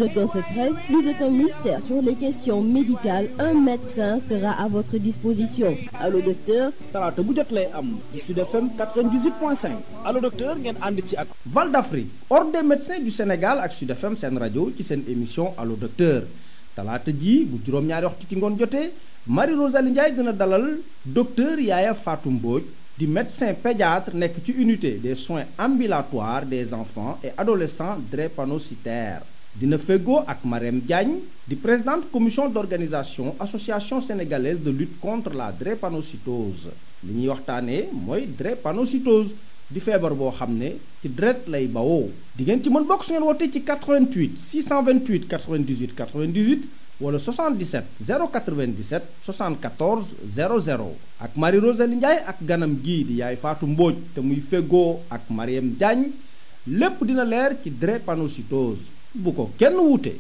Plus aucun secret, plus aucun mystère sur les questions médicales, un médecin sera à votre disposition. Allô docteur. talaata bu jot lay am ci Sud FM 98.5 Allô docteur ngeen ànd ci ak Val d'Afrique ordre des médecins du Sénégal ak Sud FM seen rajo ci seen émission Allô docteur talaata ji bu juróom-ñaari waxtu ci ngoon jotee Marie Rosalie Ndiaye dina dalal docteur Yaaya Fatou Mbodj di médecin pédiatre nekk ci unité des soins ambulatoires des enfants et adolescents drépanocytaires dina feggoo ak Marème Diagne di présidente commission d'organisation association sénégalaise de lutte contre la drépanocytose li ñuy waxtaanee mooy drépanocytose di feebar boo xam ne ci deret lay bawoo di ngeen ci mën bokk su ngeen wootee ci 88 628 98 98 wala 77 097 74 00 ak Marie Rosalie Ndiaye ak ganam gii di yaay Fatou Mbodj te muy feggoo ak Marème Diagne lépp dina leer ci drépanocytose bu ko kenn wuute.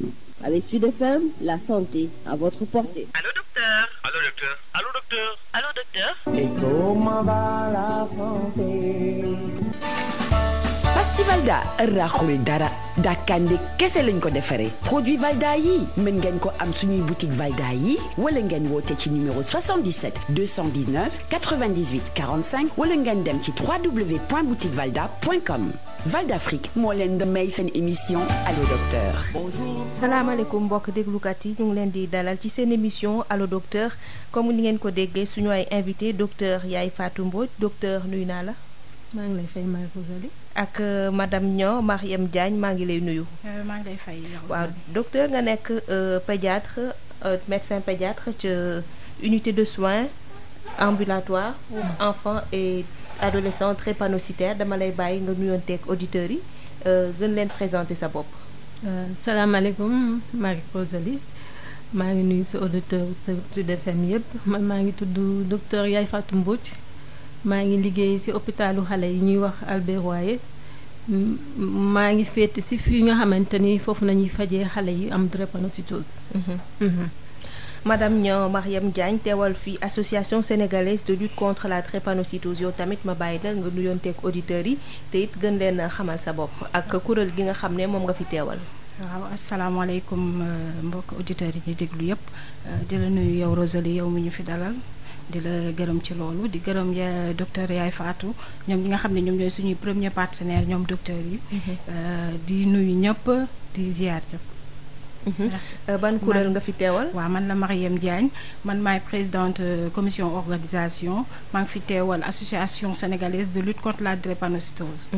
Avec Sud FM, la santé à votre portée. Allô docteur. Allô docteur. Allô docteur. Allô docteur. Et comment va la santé? Pasti Valda raxul dara dàkkande kese lañ ko defaree produit Valda yi mën ngeen ko am suñuy boutique Valda yi wala ngeen woote ci numéro 77 219 98 45 wala ngeen dem ci www.boutiquevalda.com. Val d'Afrique moo leen di may seen émission Allô docteur. salaamaaleykum mbokk déglukat yi ñu ngi leen di dalal ci seen émission Allô docteur comme ni ngeen ko déggee suñu ay invité docteur Yaay Fatou Mbodj docteur nuyu naa la. maa ngi lay fay Marie Rosalie. ak madame Niang Mariam Diagne maa ngi lay nuyu. maa ngi lay fay. waaw docteur nga nekk pédiatre médecin pédiatre ca unité de soins ambulatoire pour enfants et adolescents drépanocytaires dama lay bàyyi nga nuyonteeg auditeurs yi gën leen présenter sa bopp. salaamaaleykum Marie Rosalie maa ngi nuyu sa auditeur Sud FM yëpp man maa ngi tudd docteur Yaay Fatou Mbodj. maa ngi liggéey ci hôpitalu xale yi ñuy wax Albert Royer maa ngi féete ci fi nga xamante ni foofu nañuy fajee xale yi am drépanocytose. madame Niang Mariam Diagne teewal fi association sénégalaise de lutte contre la drépanocytose yow tamit ma bàyyi la nga nuyonteeg auditeurs yi te it gën leen xamal sa bopp ak kuréel gi nga xam ne moom nga fi teewal. waaw asalaamaaleykum mbokk auditeurs yi ñuy déglu yëpp di la nuyu yow Rosalie yow mi ñu fi dalal. di la gërëm ci loolu di gërëm ya docteur Yaay Fatou ñoom ñi nga xam ne ñoom ñooy suñuy premier partenaire ñoom docteur yi. di nuyu ñëpp di ziar ñëpp. ban kuréel nga fi teewal. waaw man la Mariam Diagne man maay présidente commission organisation maa ngi fi teewal association sénégalaise de lutte contre la drépanocytose.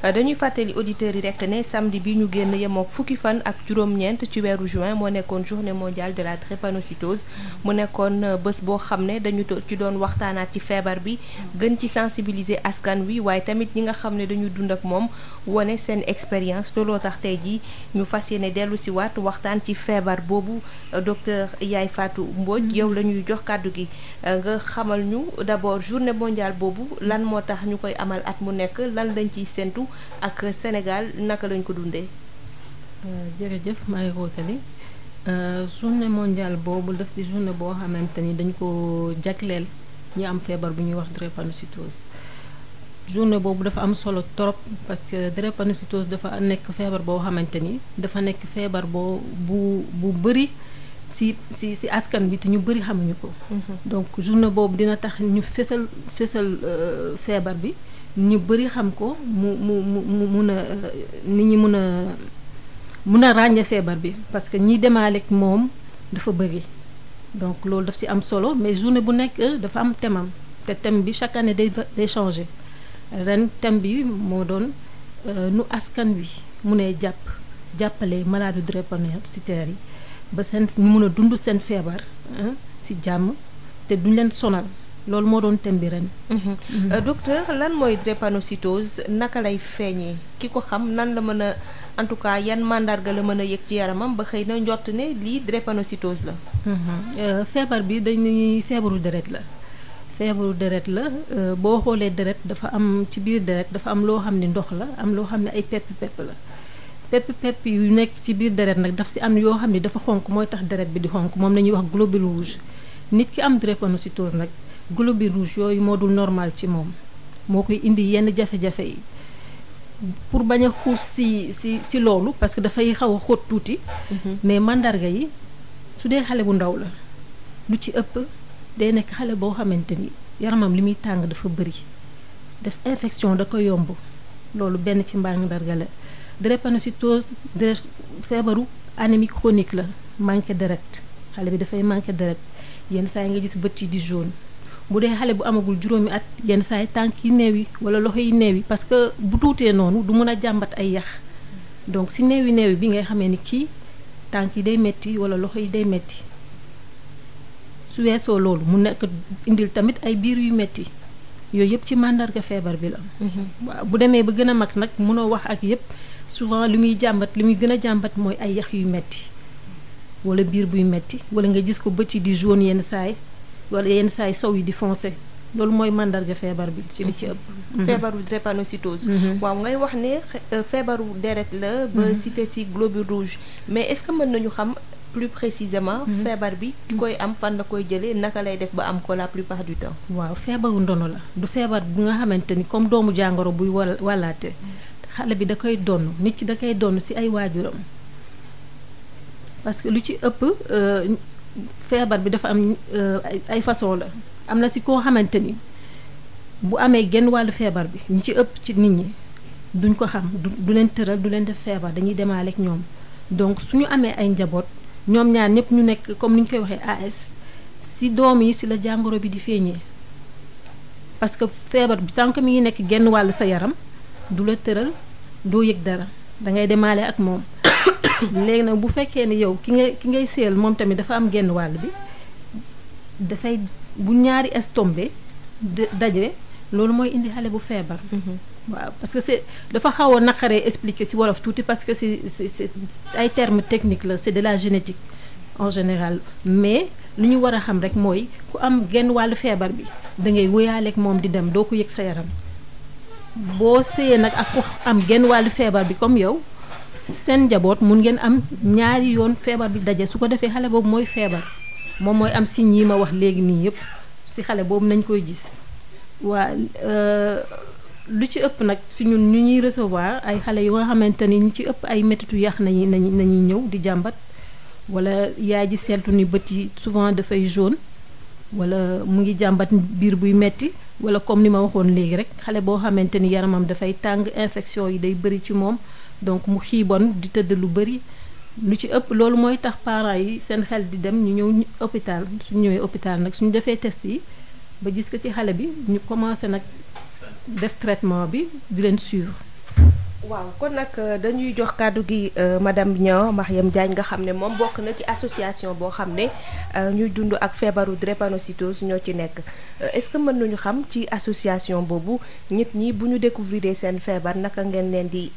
dañuy fàttali auditeurs yi rek ne samedi bi ñu génn yemook fukki fan ak juróom-ñeent ci weeru juin moo nekkoon journée mondiale de la drépanocytose mu nekkoon bés boo xam ne dañu ci doon waxtaanaat ci feebar bi gën ci sensibiliser askan wi waaye tamit ñi nga xam ne dañu dund ak moom wane seen expérience te loo tax tey jii ñu fas yéene dellu si waat waxtaan ci feebar boobu docteur Yaay Fatou Mbodj yow la ñuy jox kàddu gi nga xamal ñu d'abord journée mondiale boobu lan moo tax ñu koy amal at mu nekk lan lañ ciy séntu ak Sénégal naka lañ ko dundee. jërëjëf Marie Rosalie journée mondiale boobu daf di journée boo xamante ni dañ ko jagleel ñi am feebar bu ñuy wax drépanocytose. journée boobu dafa am solo trop parce que drépanocytose dafa nekk feebar boo xamante ni dafa nekk feebar bu bëri ci askan bi te ñu bëri xamuñu ko. donc journée boobu dina tax ñu fésal feebar bi ñu bëri xam ko mu mun a nit ñi mun a ràññee feebar bi parce que ñiy demaaleeg moom dafa bëri donc loolu daf ci am solo mais journée bu nekk dafa am thème te thème bi chaque année day changer. ren thème bi moo doon nu askan wi mu ne jàppale malade drépanocytaires yi ba seen ñu mun a dund seen feebar ci jàmm te duñ leen sonal loolu moo doon thème bi ren. docteur lan mooy drépanocytose naka lay feeñee ki ko xam nan la mën a en tout cas yan màndarga la mën a yëg ci yaramam ba xëy na njott ne lii drépanocytose la. feebar bi dañuy feebaru deret la. feebaru deret la boo xoolee deret dafa am ci biir deret dafa am loo xam ne ndox la am loo xam ne ay pepp la pepp yu nekk ci biir deret nag daf ci am yoo xam ne dafa xonk mooy tax deret bi di xonk moom la ñuy wax globule rouge nit ki am drépanocytose nag globule rouge yooyu moo dul normal ci moom moo koy indi yenn jafe-jafe yi pour bañ a xuus si loolu parce que dafay xaw a xóot tuuti. mais mandarga yi su dee xale bu ndaw la lu ci ëpp day nekk xale boo xamante ni yaramam li muy tàng dafa bëri def infection da ko yomb loolu benn ci mandarga la. drépanocytose feebaru anémie chronique la manqué deret xale bi dafay manqué deret yenn saa yi nga gis bët yi di jaune bu dee xale bu amagul juróomi at yenn saa yi tànk yi néew yi wala loxo yi néew yi parce que bu tuutee noonu du mun a jàmbat ay yax donc si néew yi bi ngay xamee ni kii tànk yi day metti wala loxo yi day metti su weesoo loolu mu nekk indil tamit ay biir yu metti yooyu yëpp ci màndarga feebar bi la. waaw bu demee ba gën a mag nag munoo wax ak yëpp souvent li muy gën a jàmbat mooy ay yax yu metti wala biir buy metti wala nga gis ko bët yi di jaune yenn saay wala yenn saay sow yi di foncé loolu mooy màndarga feebar bi ci li ci ëpp. feebaru drépanocytose. waaw ngay wax ne feebaru deret la. ba cité ci globule rouge mais est-ce que mën nañu xam plus précisément. feebar bi ki koy am fan la koy jëlee naka lay def ba am ko la plupart du temps. waaw feebaru ndono la du feebar bu nga xamante ni comme doomu jàngoro buy wàllaate xale bi da koy donn nit ki da koy donn ci ay waajuram parce que lu ci ëpp feebar bi dafa am ay façon la am na ci koo xamante ni bu amee genn wàllu feebar bi ñi ci ëpp ci nit ñi duñ ko xam du leen tëral du leen def feebar dañuy demaale ak ñoom donc suñu amee ay njaboot ñoom ñaar ñëpp ñu nekk comme ni ñu koy waxee AS ci doom yi ci la jàngoro bi di feeñee parce que feebar bi tant que mi ngi nekk genn wàll sa yaram du la tëral doo yëg dara dangay demaale ak moom léegi nag bu fekkee ne yow ki ngay seel moom tamit dafa am genn wàll bi dafay bu ñaari es tombé daje loolu mooy indi xale bu feebar. waaw parce que dafa xaw a naqaree expliquer ci wolof tuuti parce que c'est ay termes techniques la c'est de la génétique en général mais lu ñu war a xam rek mooy ku am genn wàllu feebar bi da ngay wéyaaleeg moom di dem doo ko yëg sa yaram boo séyee nag ak ku am genn wàllu feebar bi comme yow seen njaboot mun ngeen am ñaari yoon feebar bi daje su ko defee xale boobu mooy feebar moom mooy am signes yi ma wax léegi nii yëpp ci xale boobu nañ koy gis waa lu ci ëpp nag su ñun ñu ñuy recevoir ay xale yu nga xamante ni ñu ci ëpp ay métitu yax nañuy ñëw di jàmbat wala yaay ji seetlu ni bët yi souvent dafay jaune wala mu ngi jàmbat biir buy metti wala comme ni ma waxoon léegi rek xale boo xamante ni yaramam dafay tàng infection yi day bëri ci moom donc mu xiibon di tëdd lu bëri lu ci ëpp loolu mooy tax parents yi seen xel di dem ñu ñëw hôpital suñu ñëwee hôpital nag suñu defee test yi ba gis ko ci xale bi ñu commencé nag def traitement bi di leen suivre. waaw kon nag dañuy jox kàddu gi madame Niang Mariam Diagne nga xam ne moom bokk na ci association boo xam ne ñuy dund ak feebaru drépanocytose ñoo ci nekk est-ce que mën nañu xam ci association boobu nit ñi bu ñu découvrir seen feebar naka ngeen leen di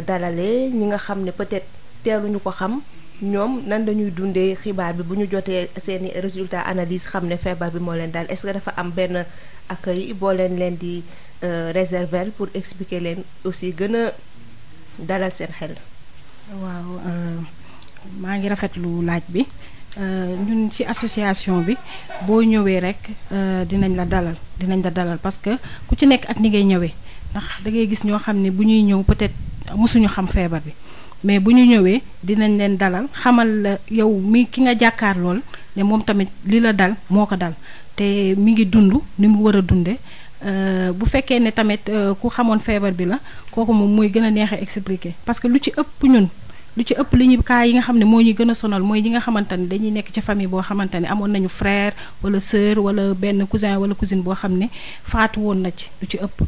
dalalee ñi nga xam ne peut-être teeluñu ko xam ñoom nan dañuy dundee xibaar bi bu ñu jotee seeni résultat analyse xam ne feebar bi moo leen daal est-ce que dafa am benn accueil boo leen di réserver pour expliquer leen aussi gën a dalal seen xel. waaw maa ngi rafetlu laaj bi ñun ci association bi boo ñëwee rek dinañ la dalal parce que ku ci nekk ak ni ngay ñëwee ndax da ngay gis ñoo xam ne bu ñuy ñëw peut-être mësuñu xam feebar bi mais bu ñu ñëwee dinañ leen dalal xamal la yow mi ki nga jàkkaar lool ne moom tamit li la dal moo ko dal te mi ngi dund ni mu war a dunde bu fekkee ne tamit ku xamoon feebar bi la kooku moom mooy gën a neex a expliquer parce que lu ci ëpp li ñu cas yi nga xam ne moo ñuy gën a sonal mooy ñi nga xamante ne dañuy nekk ci famille boo xamante ne amoon nañu frère wala sœur wala benn cousin wala cousine boo xam ne faatu woon na ci lu ci ëpp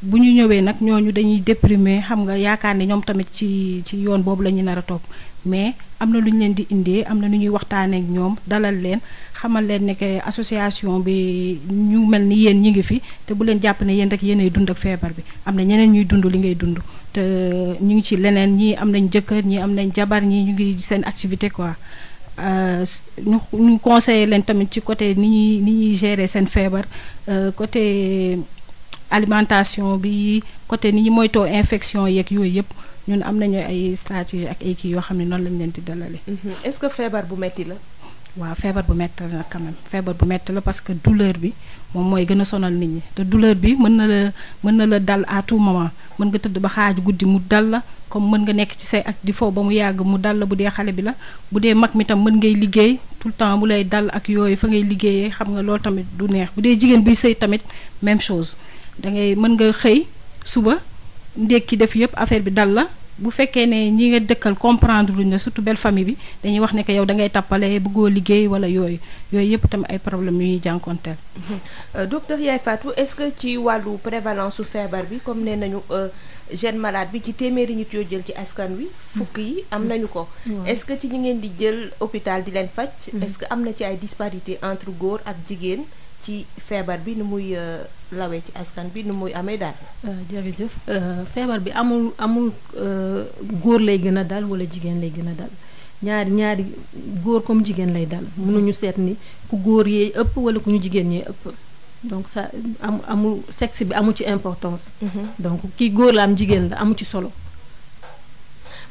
bu ñu ñëwee nag ñooñu dañuy déprimer xam nga yaakaar ne ñoom tamit ci yoon boobu la ñu nar a topp mais am na lu ñu leen di indee am na lu ñuy waxtaanee ak ñoom dalal leen xamal leen ne que association bi ñu mel ni yéen ñi ngi fi te bu leen jàpp ne yéen rek yéenay dund ak feebar bi am na ñeneen ñuy dund li ngay dund te ñu ngi ci leneen ñii am nañ jëkkër ñii am nañ jabar ñii ñu ngi seen activité quoi ñu conseiller leen tamit ci côté ni ñuy gérer seen feebar côté alimentation bi côté ni ñu moytoo infection yeeg yooyu yëpp ñun am nañu ay stratégie ak ay kii yoo xam ne noonu lañ leen di dalale. est-ce que feebar bu metti la. waaw feebar bu metti la nag quand même feebar bu metti la parce que douleur bi moom mooy gën a sonal nit ñi te douleur bi mën na la dal à tout moment mën nga tëdd ba xaaj guddi mu dal la comme mën nga nekk ci say ak di fo ba mu yàgg mu dal la bu dee xale bi la bu dee mag mi tam mën ngay liggéey tout le temps mu lay dal ak yooyu fa ngay liggéeyee xam nga loolu tamit du neex bu dee jigéen buy sëy tamit même chose da ngay mën nga xëy suba ndékki def yëpp affaire bi dal la bu fekkee ne ñi nga dëkkal comprendre luñ la surtout belle famille bi dañuy wax ne que yow da ngay tappale bëggoo liggéey wala yooyu yëpp tamit ay problème yu ñuy jànkonteel. docteur Yaye Fatou est-ce que ci wàllu prévalence su feebar bi comme nee nañu jeune malade bi ci téeméeri nit yoo jël ci askan wi fukk yi am nañu ko. est-ce que ci ñi ngeen di jël hôpital di leen faj. est-ce que am na ci ay disparité entre góor ak jigéen ci feebar bi nu muy lawee ci askan bi nu muy amee daal. jërëjëf feebar bi amul góor lay gën a dal wala jigéen lay gën a dal ñaari góor comme jigéen lay dal mënuñu seet ni ku góor yee ëpp wala ku ñu jigéen ñee ëpp donc ça amul sexe bi amu ci importance. donc kii góor la am jigéen la amu ci solo.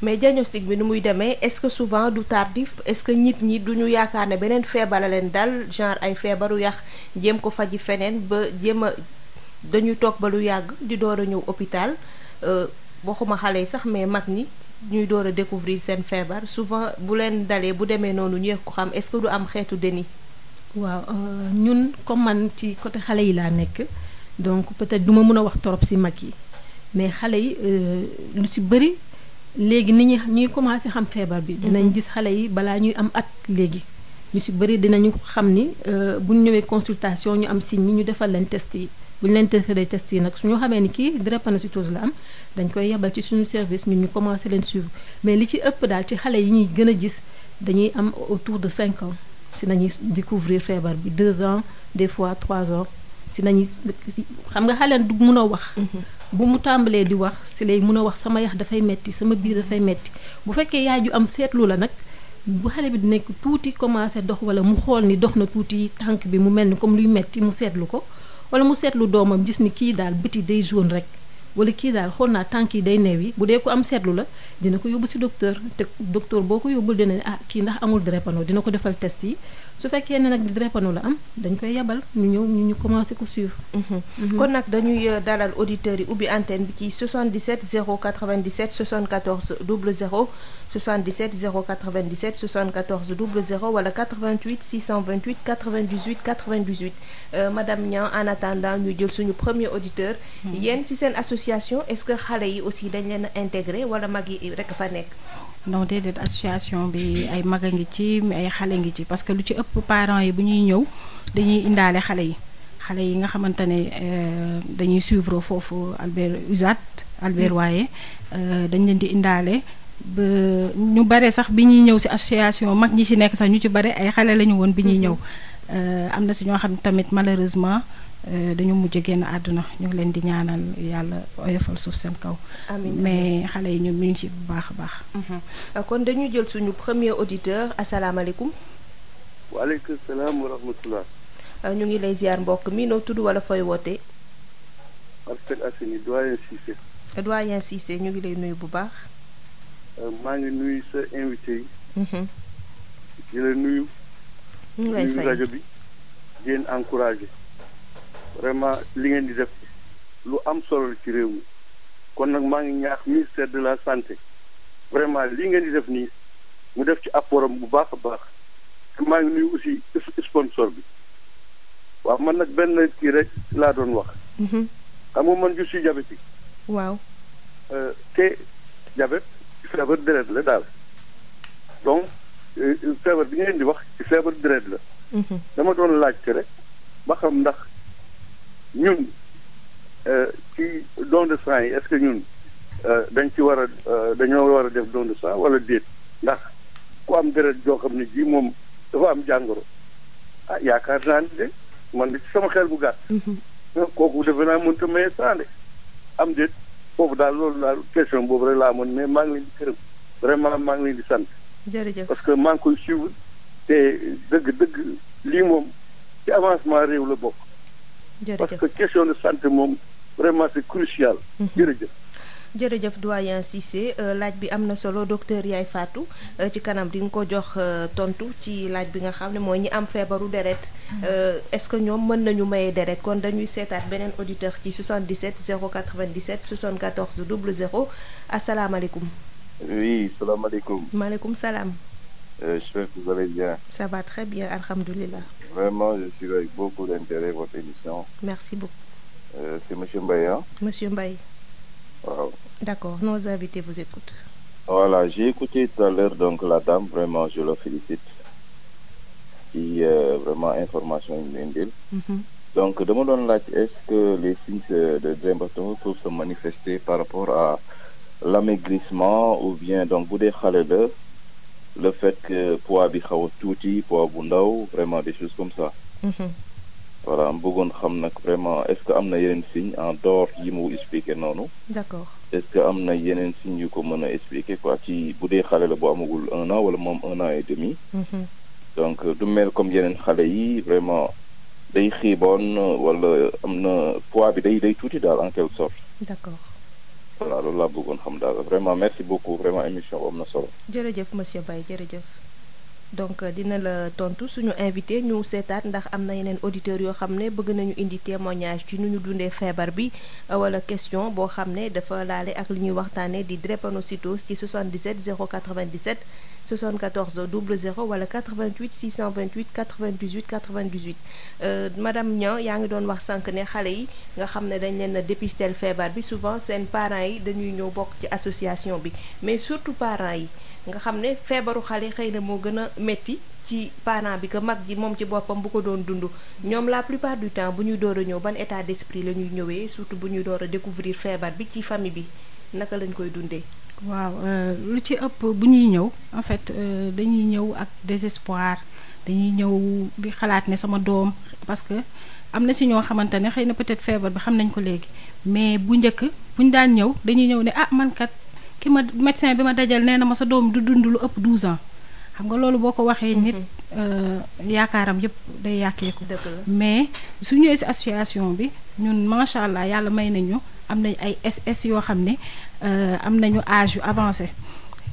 mais diagnostic bi nu muy demee est-ce que souvent du tardif est-ce que nit ñi duñu yaakaar ne beneen feebar la leen dal genre ay feebaru yax jéem ko faji feneen ba jéem a dañuy toog ba lu yàgg di door a ñëw hôpital waxuma xale yi sax mais mag ñi ñuy door a découvrir seen feebar souvent bu leen dalee bu demee noonu ñu ko xam est-ce que du am xeetu déni. waaw ñun comme man ci côté xale yi laa nekk donc peut-être du ma mën a wax trop ci mag yi mais xale yi lu ci bëri. léegi nit ñuy commencé xam feebar bi dinañ gis xale yi balaa ñuy am at léegi ñu ci bëri dinañu xam ni bu ñu ñëwee consultation ñu am signe ñi ñu defal leen test yi bu ñu leen defee test yi nag suñu xamee ni kii drépanocytose la am dañ koy yebal ci suñu service ñun ñu commencé leen suivre mais li ci ëpp daal ci xale yi ñuy gën a gis dañuy am autour de 5 ans si nañuy découvrir feebar bi 2 ans des fois 3 ans si nañuy xam nga xale du mën a wax. bu mu tàmbalee di wax si lay mën a wax sama yax dafay metti sama biir dafay metti bu fekkee yaay ju am seetlu la nag bu xale bi di nekk tuuti commencé dox wala mu xool ni dox na tuuti tànk bi mu mel ni comme luy metti mu seetlu ko wala mu seetlu doomam gis ni kii daal bët yi day jaune rek wala kii daal xool naa tànk yi day neew yi bu dee ko am seetlu la dina ko yóbbu si docteur te docteur boo ko yóbbul dina ne kii ndax amul drépano dina ko defal test yi su fekkee ne nag drépano la am dañ koy yebal ñu ñëw ñu commencé ko suivre. kon nag dañuy dalal auditeurs yi ubbi antenne bi ci 77 097 74 00 77 097 74 00 wala 88 628 98 98 madame Niang en attendant ñu jël suñu premier auditeur. yéen ci seen association est-ce que xale yi aussi dañ leen a intégré wala mag yi rek fa nekk. non déedéet association bi ay mag a ngi ci mais ay xale ngi ci parce que lu ci ëpp parents yi bu ñuy ñëw dañuy indaale xale yi nga xamante ne dañuy suivre foofu Albert Royer dañ leen di indaale ba ñu bare sax bi ñuy ñëw ci association mag ñi ci nekk sax ñu ci bare ay xale lañu woon bi ñuy ñëw am na ci ñoo xam tamit malheureusement dañu mujj génn àdduna ñu ngi leen di ñaanal yàlla oyofal suuf seen kaw. amiin mais xale yi ñoom ñu ngi ci bu baax a baax. kon dañuy jël suñu premier auditeur asalaamaaleykum. waaleykum salaam wa rahmatulah. ñu ngi lay ziar mbokk mi noo tudd wala fooy wootee. Parcelles Assainies doyen Cissé. doyen Cissé ñu ngi lay nuyu bu baax. maa ngi nuyu sa invité yi. di la nuyu. ñu ngi lay fay rajo bi di leen encouragé. vraiment li ngeen di def lu am solo ci réew mi kon nag maa ngi ñaax ministère de la santé vraiment li ngeen di def nii mu def ci apportam bu baax a baax te maa ngi nuyu aussi sponsor bi waaw man nag benn kii rek laa doon wax. xam nga man je suis diabétique. waaw. te diabète feebar deret la daal donc feebar bi ngeen di wax ci feebar deret la. dama doon laajte rek ba xam ndax. ñun ci don de sang yi est-ce que ñun dañ ci war a dañoo war a def don de sang wala déet ndax ku am deret joo xam ne ji moom dafa am jàngoro yaakaar naa ni de man de ci sama xel bu gàtt. kooku defe naa mënut a maye sang de am déet foofu daal loolu daal question boobu rek laa mën mais maa ngi leen di gërëm vraiment maa ngi leen di sant. jërëjëf parce que maa ngi koy suivre te dëgg lii moom ci avancement réew la bokk. parce que question de santé moom vraiment c'est crucial. jërëjëf. jërëjëf doyen Cissé laaj bi am na solo docteur Yaye Fatou ci kanam di nga ko jox tontu ci laaj bi nga xam ne mooy ñi am feebaru deret est-ce que ñoom mën nañu maye deret kon dañuy seetaat beneen auditeur ci 77 097 74 00 asalaamaaleykum. Oui, salam alaikum. Maaleykum salaam. J'espère que vous allez bien. Ça va très bien, alhamdoulilah. Vraiment, je suis avec beaucoup d'intérêt votre émission. Merci beaucoup. C'est Monsieur Mbaye, hein? Monsieur Mbaye. Wow. D'accord, nos invités vous écoutent. Voilà, j'ai écouté tout à l'heure donc la dame, vraiment je la félicite. Qui vraiment information indile. Donc, de mon laaj, est-ce que les signes de drépano peuvent se manifester par rapport à l'amaigrissement ou bien donc bu dee xale la le fait que poids bi xaw a tuuti poids bu ndaw vraiment des choses comme ça. Voilà am bëggoon xam nag vraiment est-ce que am na yeneen signes en dehors yi mu expliqué noonu. D'accord. Est-ce que am na yeneen signes yu ko mën a expliquer quoi ci bu dee xale la bu amagul 1 an wala moom 1 an et demi. Donc du mel comme yeneen xale yi vraiment day xiiboon wala am na poids bi day tuuti daal en quelque sorte. D'accord. Voilà loolu laa bëggoon xam daal vraiment merci beaucoup vraiment émission bu am na solo. jërëjëf monsieur Baye jërëjëf donc dina la tontu suñu invité ñu seetaat ndax am na yeneen auditeurs yoo xam ne bëgg nañu indi témoignage ci nu ñu dundee feebar bi wala question boo xam ne dafa laale ak li ñuy waxtaanee di drépanocytose ci 77 097 74 00 wala 88 628 98 98 madame Niang yaa ngi doon wax sànq ne xale yi nga xam ne dañ leen a dépistel feebar bi souvent seen parents yi dañuy ñëw bokk ci association bi mais surtout parents yi nga xam ne feebaru xale xëy na moo gën a metti ci parent bi que mag ji moom ci boppam bu ko doon dund ñoom la plupart du temps bu ñuy door a ñëw ban état d'esprit la ñuy ñëwee surtout bu ñuy door a découvrir feebar bi ci famille bi naka lañ koy dundee. waaw lu ci ëpp bu ñuy ñëw en fait dañuy ñëw ak désespoir dañuy ñëw di xalaat ne sama doom parce que am na si ñoo xamante ne xëy na peut-être feebar bi xam nañ ko léegi mais bu njëkk bu ñu daan ñëw dañuy ñëw ne man kat ki ma médecin bi ma dajal nee na ma sa doom du dund lu ëpp 12 ans xam nga loolu boo ko waxee nit yaakaaram yëpp day yàkkeeku mais su ñëwee si association bi ñun macha allah yàlla may nañu am nañ ay SS yoo xam ne am nañu âge yu avancé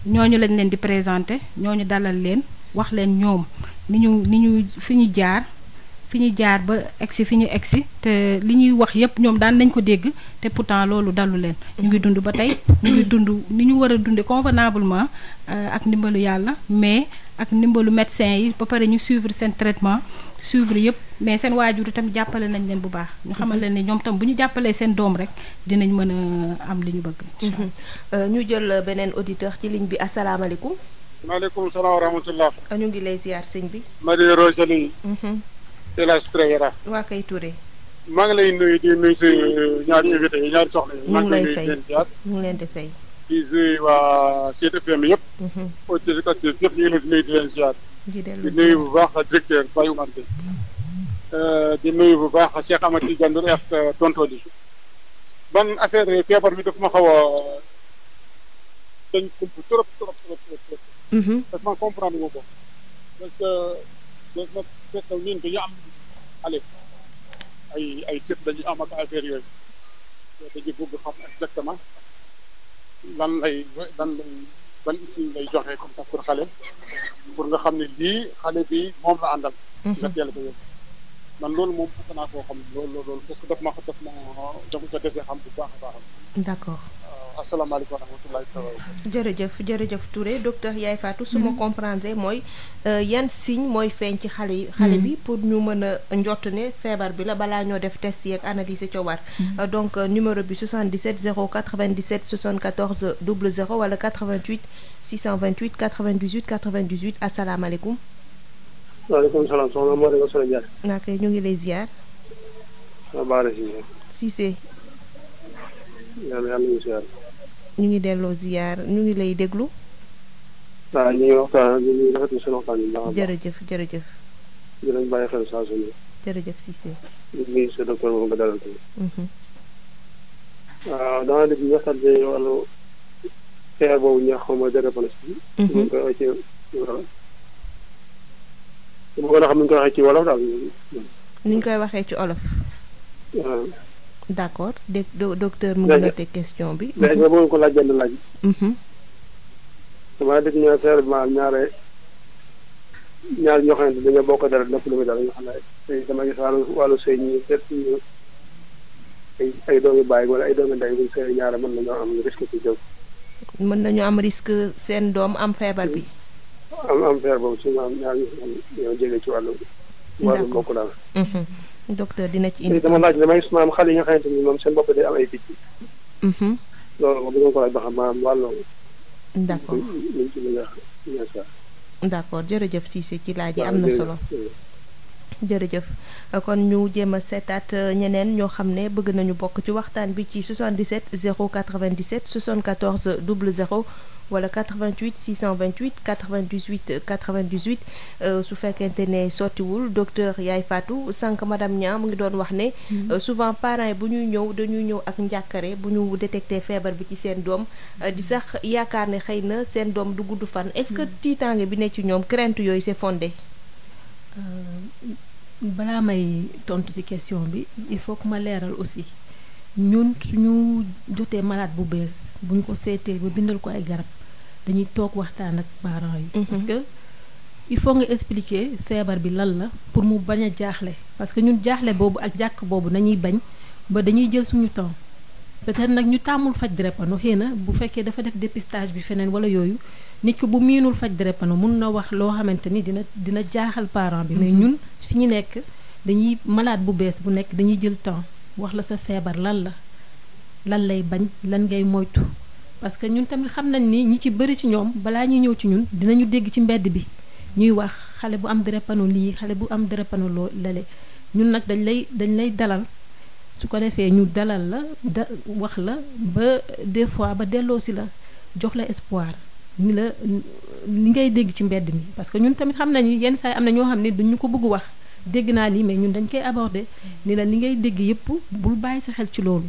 ñooñu lañ leen di présenter ñooñu dalal leen wax leen ñoom ni ñu fi ñu jaar ba egsi fi ñu egsi te li ñuy wax yépp ñoom daan nañ ko dégg te pourtant loolu dalu leen ñu ngi dund ba tey ñu ngi dund ni ñu war a dunde convenablement ak ndimbalu yàlla mais ak ndimbalu médecin yi ba pare ñu suivre seen traitement suivre yépp mais seen waajur itam jàppale nañ leen bu baax ñu xamal leen ne ñoom tam bu ñu jàppalee seen doom rek dinañ mën a am li ñu bëgg. ñu jël beneen auditeur ci ligne bi asalaamaaleykum. maaleykum salaam wa rahmatullah. ñu ngi lay ziar sëñ bi. Marie Rosalie. El Hadj Pereira. waa kay Touré. maa ngi lay nuyu di nuyu si ñaari invité yi ñaari soxna yi. ñu ngi lay fay ñu ngi leen di fay. di nuyu waa Sud FM yëpp. auditeurs yëpp ñu ngi leen di nuyu di leen ziar. di nuyu bu baax directeur Baye Oumar Gueye. di nuyu bu baax Cheikh Amady Gandour ak tonto di ban affaire feebar bi dafa ma xaw a dañ kump trop. parce que man comprendre nga ko parce que ñun dañu am xale ay sët dañu am ak affaire yooyu dañu bëgg xam exactement ban signe lay joxe comme ça pour xale pour nga xam ne lii xale bi moom la àndal. nga teel ko yóbbu man loolu moom fekk naa koo xam loolu parce que daf ma ko desee xam bu baax a baax. d'accord. asalaamaaleykum wa rahmatullahi. jërëjëf Touré docteur Yaye Fatou su ma comprendre mooy yan signe mooy feeñ ci xale bi pour ñu mën a njott ne feebar bi la balaa ñoo def test yi ak analyse ca war. donc numéro bi 77 097 74 00 wala 88 628 98 98 asalaamaaleykum. waaleykum salaam soxna Mariama Sala Ndiaye. naa kay ñu ngi lay ziar. Baara Cissé. yàlla ñu ziar. ñu ngi delloo ziar ñu ngi lay déglu. waaw ñu ngi waxtaan ñu ngi rafetlu seen waxtaan bi. jërëjëf. di leen bàyyi xel saa su ne. jërëjëf Cissé. ñu ngi sa docteur moom nga dalal ko. waaw dama dégg ñu waxtaan ci wàllu feebar boobu ñu xaw ma drépanocytose. ñu koy waxee ci wolof. bëggoon a xam ni ñu koy waxee ci wolof daal. ni ñu koy waxee ci olof. waaw. d'accord docteur mu ngi noté question bi. léegi nga bëgg ko laaj benn laaj. damaa dégg ñu ne feebar bi maanaam ñaar ñoo xamante dañoo bokk dara lépp lu muy dara nga xam ne tey dama gis wàllu sëy ñi fépp ñu ay doomi bàyyi wala ay doomi ndey buñ sëy ñaare mën nañoo am risque ci jóg. mën nañu am risque seen doom am feebar bi. am feebar boobu si maanaam ñaar ñoo jege ci wàllu mbokk daal. docteur dina ci indi. dama laaj damay gis maanaam xale yi nga xamante ni moom seen bopp day am ay picc. loolu moom bëggoon ko laaj ba xam maanaam wàllu. d'accord d'accord jërëjëf Cissé ci laaj yi am na solo. jërëjëf kon ñu jéem a seetaat ñeneen ñoo xam ne bëgg nañu bokk ci waxtaan bi ci 77 097 74 00 wala 88 628 98 98 su fekkente ne sottiwul docteur Yaay Fatou sànq madame Niang mu ngi doon wax ne souvent parents yi bu ñuy ñëw dañuy ñëw ak njàkkare bu ñu détecté feebar bi ci seen doom di sax yaakaar ne xëy na seen doom du gudd fan est-ce que tiitaange bi ne ci ñoom crainte yooyu c'est fondé. balaa may tontu ci question bi il faut que ma leeral aussi ñun suñu jotee malade bu bees buñ ko seetee ba bindal ko ay garab dañuy toog waxtaan ak parents yi. parce que il faut nga expliquer feebar bi lan la pour mu bañ a jaaxle parce que ñun jaaxle boobu ak jàkk boobu nañuy bañ ba dañuy jël suñu temps peut-être nag ñu tàmmul faj drépano xëy na bu fekkee dafa def dépistage bi feneen wala yooyu nit ki bu miinul faj drépano mun na wax loo xamante ni dina jaaxal parent bi mais ñun fi ñu nekk dañuy malade bu bees bu nekk dañuy jël temps wax la sa feebar lan lay bañ lan ngay moytu parce que ñun tamit xam nañ ni ñi ci bëri ci ñoom balaa ñuy ñëw ci ñun dinañu dégg ci mbedd bi ñuy wax xale bu am drépano lii xale bu am drépano loo lale ñun nag dañ lay dalal su ko defee ñu dalal la wax la ba des fois ba delloosi la jox la espoir ni la li ngay dégg ci mbedd mi parce que ñun tamit xam nañu yenn saa yi am na ñoo xam ne duñu ko bëgg wax dégg naa lii mais ñun dañ koy aborder ni la li ngay dégg yëpp bul bàyyi sa xel ci loolu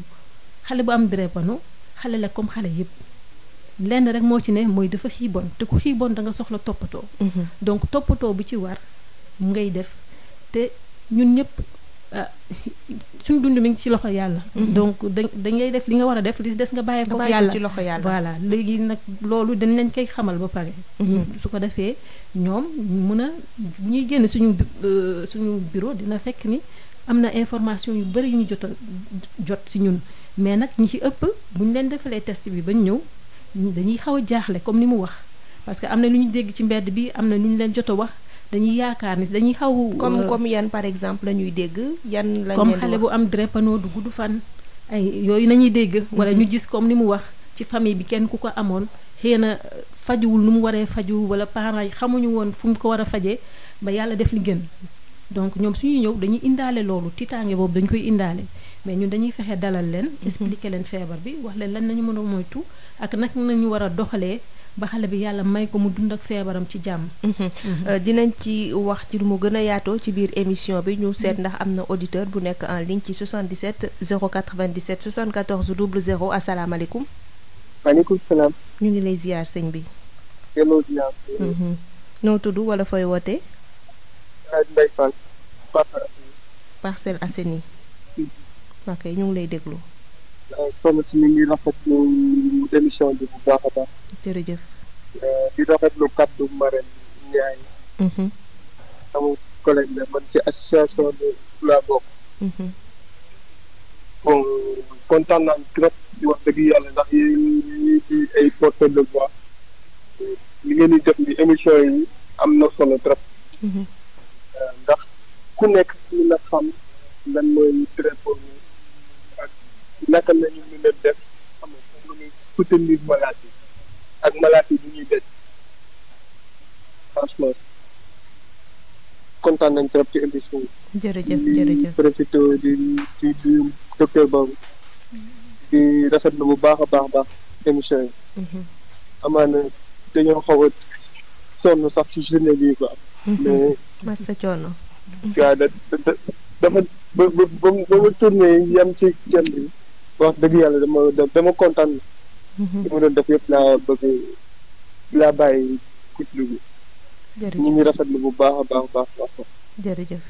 xale bu am drépano xale la comme xale yëpp lenn rek moo ci ne mooy dafa xiibon te ku xiibon da nga soxla toppatoo. donc toppatoo bi ci war mu ngay def te ñun ñëpp suñu dund mi ngi ci loxo yàlla. donc dañuy def li nga war a def li des nga bàyyee ko yàlla ci loxo yàlla. voilà léegi nag loolu dañ leen koy xamal ba pare. su ko defee ñoom mun a bu ñuy génn suñu bureau dina fekk ni am na information yu bari yu ñu jot ci ñun mais nag ñi ci ëpp bu ñu leen defalee test bi bañ ñëw dañuy xaw a jaaxle comme ni mu wax parce que am na lu ñu dégg ci mbedd bi am na lu ñu leen jot a wax. dañuy yaakaar ni dañuy xaw comme yan par exemple la ñuy dégg yan la comme xale bu am drépano du gudd fan ay yooyu nañuy dégg wala ñu gis comme ni mu wax ci famille bi kenn ku ko amoon xëy na fajuwul nu mu waree faju wala parents yi xamuñu woon fu mu ko war a fajee ba yàlla def li gën donc ñoom suñuy ñëw dañuy indaale loolu tiitaange boobu dañ koy indaale mais ñun dañuy fexe dalal leen expliquer leen feebar bi wax leen lan nañu mën a moytu ak nag nañu war a doxalee ba xale bi yàlla may ko mu dund ak feebaram ci jàmm. dinañ ci wax ci lu mu gën a yaatoo ci biir émission bi ñu seet ndax am na auditeur bu nekk en ligne ci 77 097 74 00 asalaamaaleykum. maaleykum salaam. ñu ngi lay ziar sëñ bi. delloo ziar. noo tudd wala fooy wootee. Mbaye Fall. Parcelles Assainies. ok ñu ngi lay déglu. soxna si ñu ngi rafetlu émission bi bu baax a baax. jërëjëf. di rafetlu kàddu Marème Ndiaye. sama collègue la man ci association de la bokk. bon kontaan naa trop di wax dëgg yàlla ndax yéen di ay porteurs de voix li ngeen di def ni émission yi am na solo trop. ndax ku nekk ñu na xam lan mooy drépano ak naka lañu mën a def xam nga pour ñu soutenir malade yi ak malade yi bu ñuy def franchement kontaan nañ trop ci émission bi. jërëjëf profité di docteur boobu di rafetlu bu baax a baax émission yi. amaana dañoo xaw a sonn sax ci journée bii quoi. mais massa coono. waaw dafa ba ma tourné yam ci jën bi wax dëgg yàlla dama kontaan. li ma doon def yëpp laa bàyyi kuclu bi. jërëjëf ñu ngi rafetlu bu baax a baax. jërëjëf.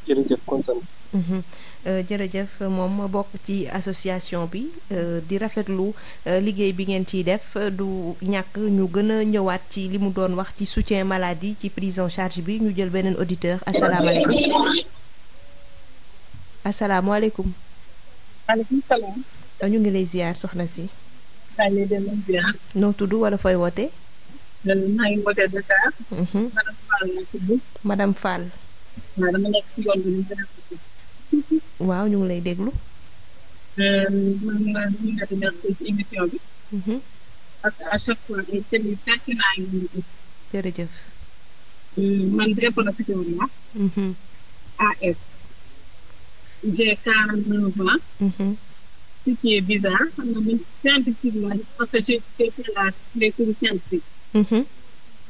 jërëjëf kontaan. jërëjëf moom bokk ci association bi di rafetlu liggéey bi ngeen ciy def du ñàkk ñu gën a ñëwaat ci li mu doon wax ci soutien maladie ci prise en charge bi ñu jël beneen auditeur asalaamaaleykum. asalaamaaleykum. maaleykum salaam. ñu ngi lay ziar soxna si. maa ngi lay ziar. noo tudd wala fooy woote. maa ngi wootee Dakar. madame Fall la tudd. madame Fall. waaw dama nekk si yoon bi waaw ñu ngi lay déglu. man ñu ngi remercier ci émission bi. parce que à chaque fois ay thèmes yu pertinent yi ñu gis. jërëjëf. man drépanocytose la. AS. j'ai 49 ans. Ce qui est bizarre xam nga man scientifiquement parce que j'ai fait les séries scientifiques.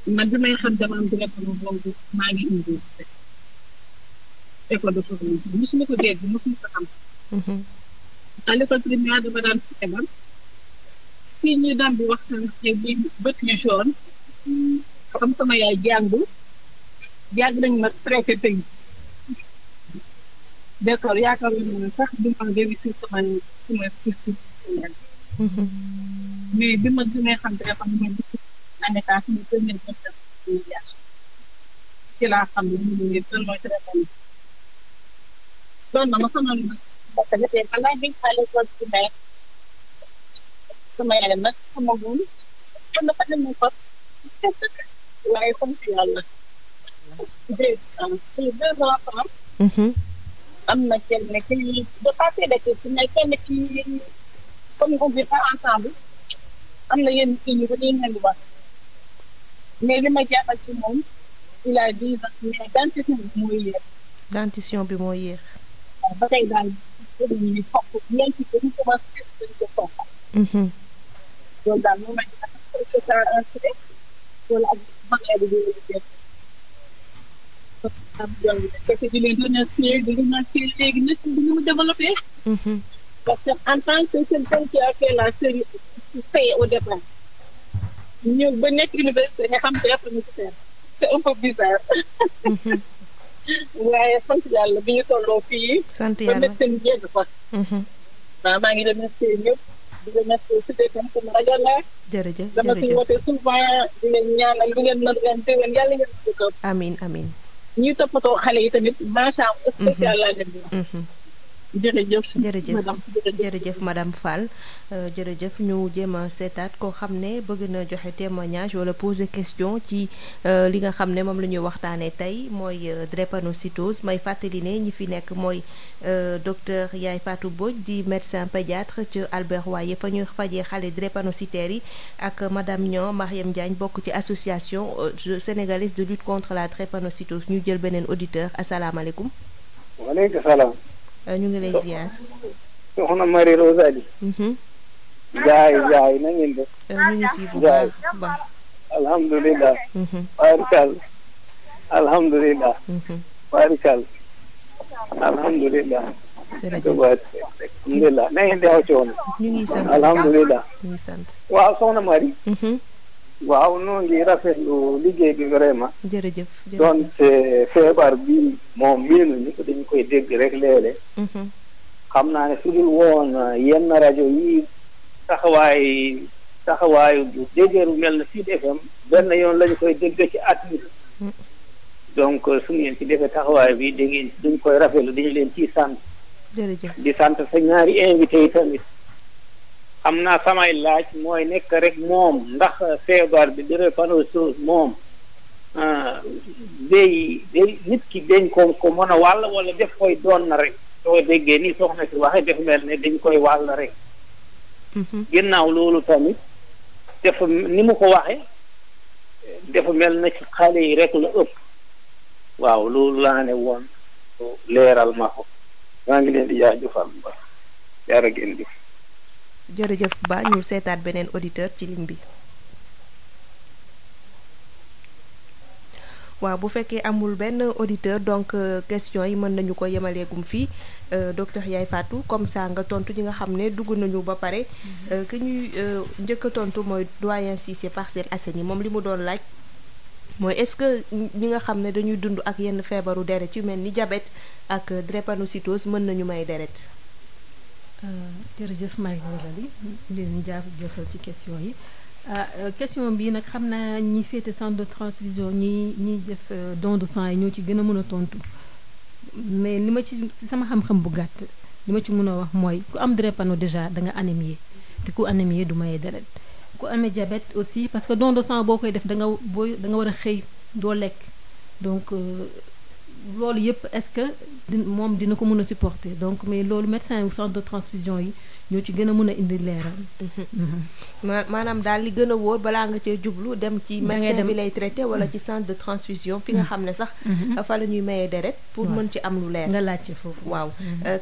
man bi may xam dama am drépano boobu maa ngi université. école de formation mosuma ko dégg mosuma ko xam. à l'école primaire dama daan feebar si ñuy daan bi wax sama xëy bi bët yu jaune xam sama yaay jàngul jàng nañ ma traité pays d'accord yaakaar naa sax du ma réussir sama cursus scolaire mais bi ma gënee xam drépano ma dugg en état sama première grossesse familiale ci laa xam ne ñu ngi lan mooy drépano doon na ma sonal parce que dafay balaa ñu xaale ko ci nekk sama yaay nag sama góor kon dafa dem mu fas waaye sant yàlla j'ai 2 enfants. am na kenn ki j'ai pas fait de question mais kenn ki comme on vit pas ensemble am na yenn signes yu bëri ngeen di wax mais li ma jàppal ci moom il a 10 ans mais dentition bi mooy yéex. dentition bi mooy yéex. ba tey daal ñu fokk ñeenti ko ñu commencé dañ ko fokk. loolu daal moom lañ ko ça un stress wala ak banque bi di def. parce que di leen remercier léegi na si bi mu développé. parce que en tant que quelqu'un qui a fait la série C au départ ñëw ba nekk université nga xam drépanocytaire c'est un peu bizarre. waaye sant yàlla bi ñu tolloo fii. sant yàlla ba médecin bi yegg sax. waaw maa ngi remercier ñëpp di remercier Sud FM sama rajo la. jërëjëf dama si woote souvent di leen ñaanal lu ngeen mën ren déwén yàlla ngeen ko topp. amiin amiin. ñuy toppatoo xale yi tamit macha allah spécial laa dem. jërëjëf madame Fall jërëjëf ñu jéem a seetaat koo xam ne bëgg na joxe témoignage wala poser question ci li nga xam ne moom la ñuy waxtaanee tey mooy drépanocytose may fàttali ne ñi fi nekk mooy docteur Yaye Fatou Mbodj di médecin pédiatre ci Albert Royer fa ñuy fajee xale drépanocytaires yi ak madame Niang Mariam Diagne bokk ci association sénégalaise de lutte contre la drépanocytose ñu jël beneen auditeur asalaamaaleykum. waaleykum salaam. ñu ngi lay ziar. soxna Marie Rosali. jaay na ngeen def. ñu ngi fi bu baax baax. alhamdulilah. barikal. alhamdulilah. barikal. alhamdulilah. alhamdulilah na ngeen defoo ci woon. ñu ngi sant alhamdulilah. ñu ngi sant. waaw soxna Marie. waaw noo ngi rafetlu liggéey bi vraiment. jërëjëf doon feebar bi moom miinuñu ko dañu koy dégg rek léeg-léeg. xam naa ne su dul woon yenn rajo yi taxawaayu bu déggeeru mel na Sud FM benn yoon lañu koy dégg ci at mi. donc su ngeen ci defee taxawaay bi da ngeen dañ koy rafetlu dañu leen ciy sant. jërëjëf di sant sa ñaari invité yi tamit. xam naa samay laaj mooy nekk rek moom ndax feebar bi drépanocytose moom day nit ki dañ ko mën a wàll wala def koy doon na rek soo déggee ni soxna si waxee def mel ne dañ koy wàll rek. ginnaaw loolu tamit dafa ni mu ko waxee dafa mel na ci xale yi rek la ëpp. waaw loolu laa ne woon leeral ma ko maa ngi leen di jaajëfal ba yàlla ngeen di. jërëjëf ba ñu seetaat beneen auditeur ci ligne bi. waaw bu fekkee amul benn auditeur donc question yi mën nañu ko yemaleegum fii docteur Yaye Fatou comme ça nga tontu ñi nga xam ne dugg nañu ba pare. ki ñuy njëkk a tontu mooy doyen Cissé Parcelles Assainies moom li mu doon laaj mooy est-ce que ñi nga xam ne dañuy dund ak yenn feebaru deret yu mel ni diabète ak drépanocytose mën nañu may deret. jërëjëf Marie Rosalie di leen jaajëfal ci question yi question bii nag xam naa ñi féete centre de transfusion ñi def don de sang yi ñoo ci gën a mën a tontu mais li ma ci sama xam-xam bu gàtt li ma ci mën a wax mooy ku am drépano déjà da nga anémie te ku anémie du maye deret ku amee diabète aussi parce que don de sang boo koy def da nga war a xëy doo lekk donc loolu yëpp est-ce que moom dina ko mën a supporter donc mais loolu médecin wu centre de transfusion yi ñoo ci gën a mën a indi leeral. maanaam daal li gën a wóor balaa nga cee jublu dem ci médecin bi lay traité wala ci centre de transfusion fi nga xam ne sax fa la ñuy mayee deret pour mën ci am lu leer. nga laajte foofu waaw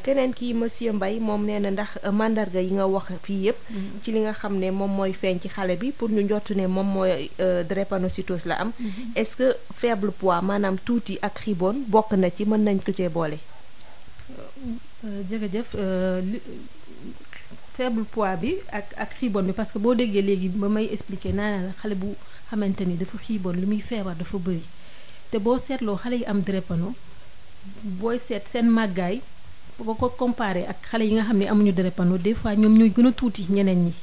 keneen kii monsieur Mbaye moom nee na ndax mandarga yi nga wax fii yëpp ci li nga xam ne moom mooy feeñ ci xale bi pour ñu njott ne moom mooy drépanocytose la am est-ce que faible poids maanaam tuuti ak xiiboon bokk na ci mën nañ ko cee boole. jërëjëf faible poids bi ak xiiboon bi parce que boo déggee léegi ba may expliquer naa la xale bu xamante ni dafa xiiboon li muy feebar dafa bëri te boo seetloo xale yi am drépano booy seet seen màggaay boo ko comparé ak xale yi nga xam ne amuñu drépano des fois ñoom ñooy gën a tuuti ñeneen ñi.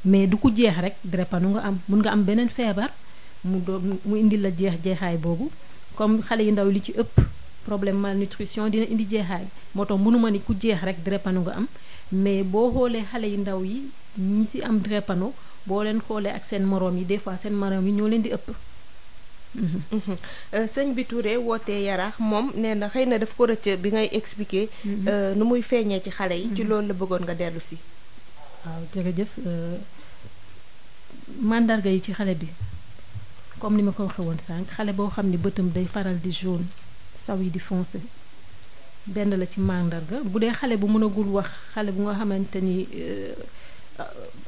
mais du ko jeex rek drépano nga am mun nga am beneen feebar mu indi la jeexaay boobu comme xale yu ndaw li ci ëpp problème malnutrition dina indi jeexaay moo tax mënuma ni ku jeex rek drépano nga am mais boo xoolee xale yu ndaw yi ñi ci am drépano boo leen xoolee ak seen moroom yi des fois seen moroom yi ñoo leen di ëpp. sëñ bi Touré wootee Yaraax moom nee na xëy na daf ko rëcc bi ngay expliquer nu muy feeñee ci xale yi ci loolu la bëggoon nga dellu si. waaw jërëjëf mandarga yi ci xale bi comme ni ma ko waxee woon sànq xale boo xam ne bëtam day faral di jaune saw yi di foncé benn la ci mandarga bu dee xale bu mënagul wax xale bu nga xamante ni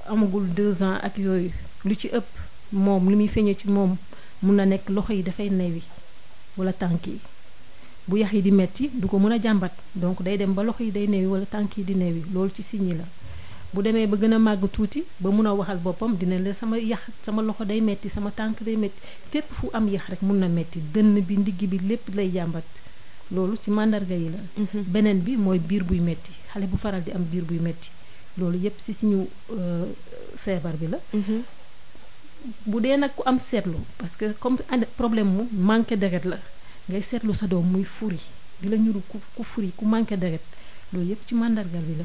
amagul 2 ans ak yooyu lu ci ëpp moom li muy feeñee ci moom mun na nekk loxo yi dafay newi wala tànk yi bu yax yi di metti du ko mën a jàmbat donc day dem ba loxo yi day newi wala tànk yi di newi loolu ci signe la bu demee ba gën a màgg tuuti ba mun a waxal boppam dina la sama yax sama loxo day metti sama tànk day metti fépp fu am yax rek mun na metti dënn bi ndigg bi lépp lay jàmbat loolu ci màndarga yi la. beneen bi mooy biir buy metti xale bu faral di am biir buy metti loolu yépp ci suñu feebar bi la. bu dee nag ku am seetlu parce que comme problème mu manqué deret la ngay seetlu sa doom muy furi di la ñuru ku furi ku manqué deret loolu yëpp ci mandarga bi la.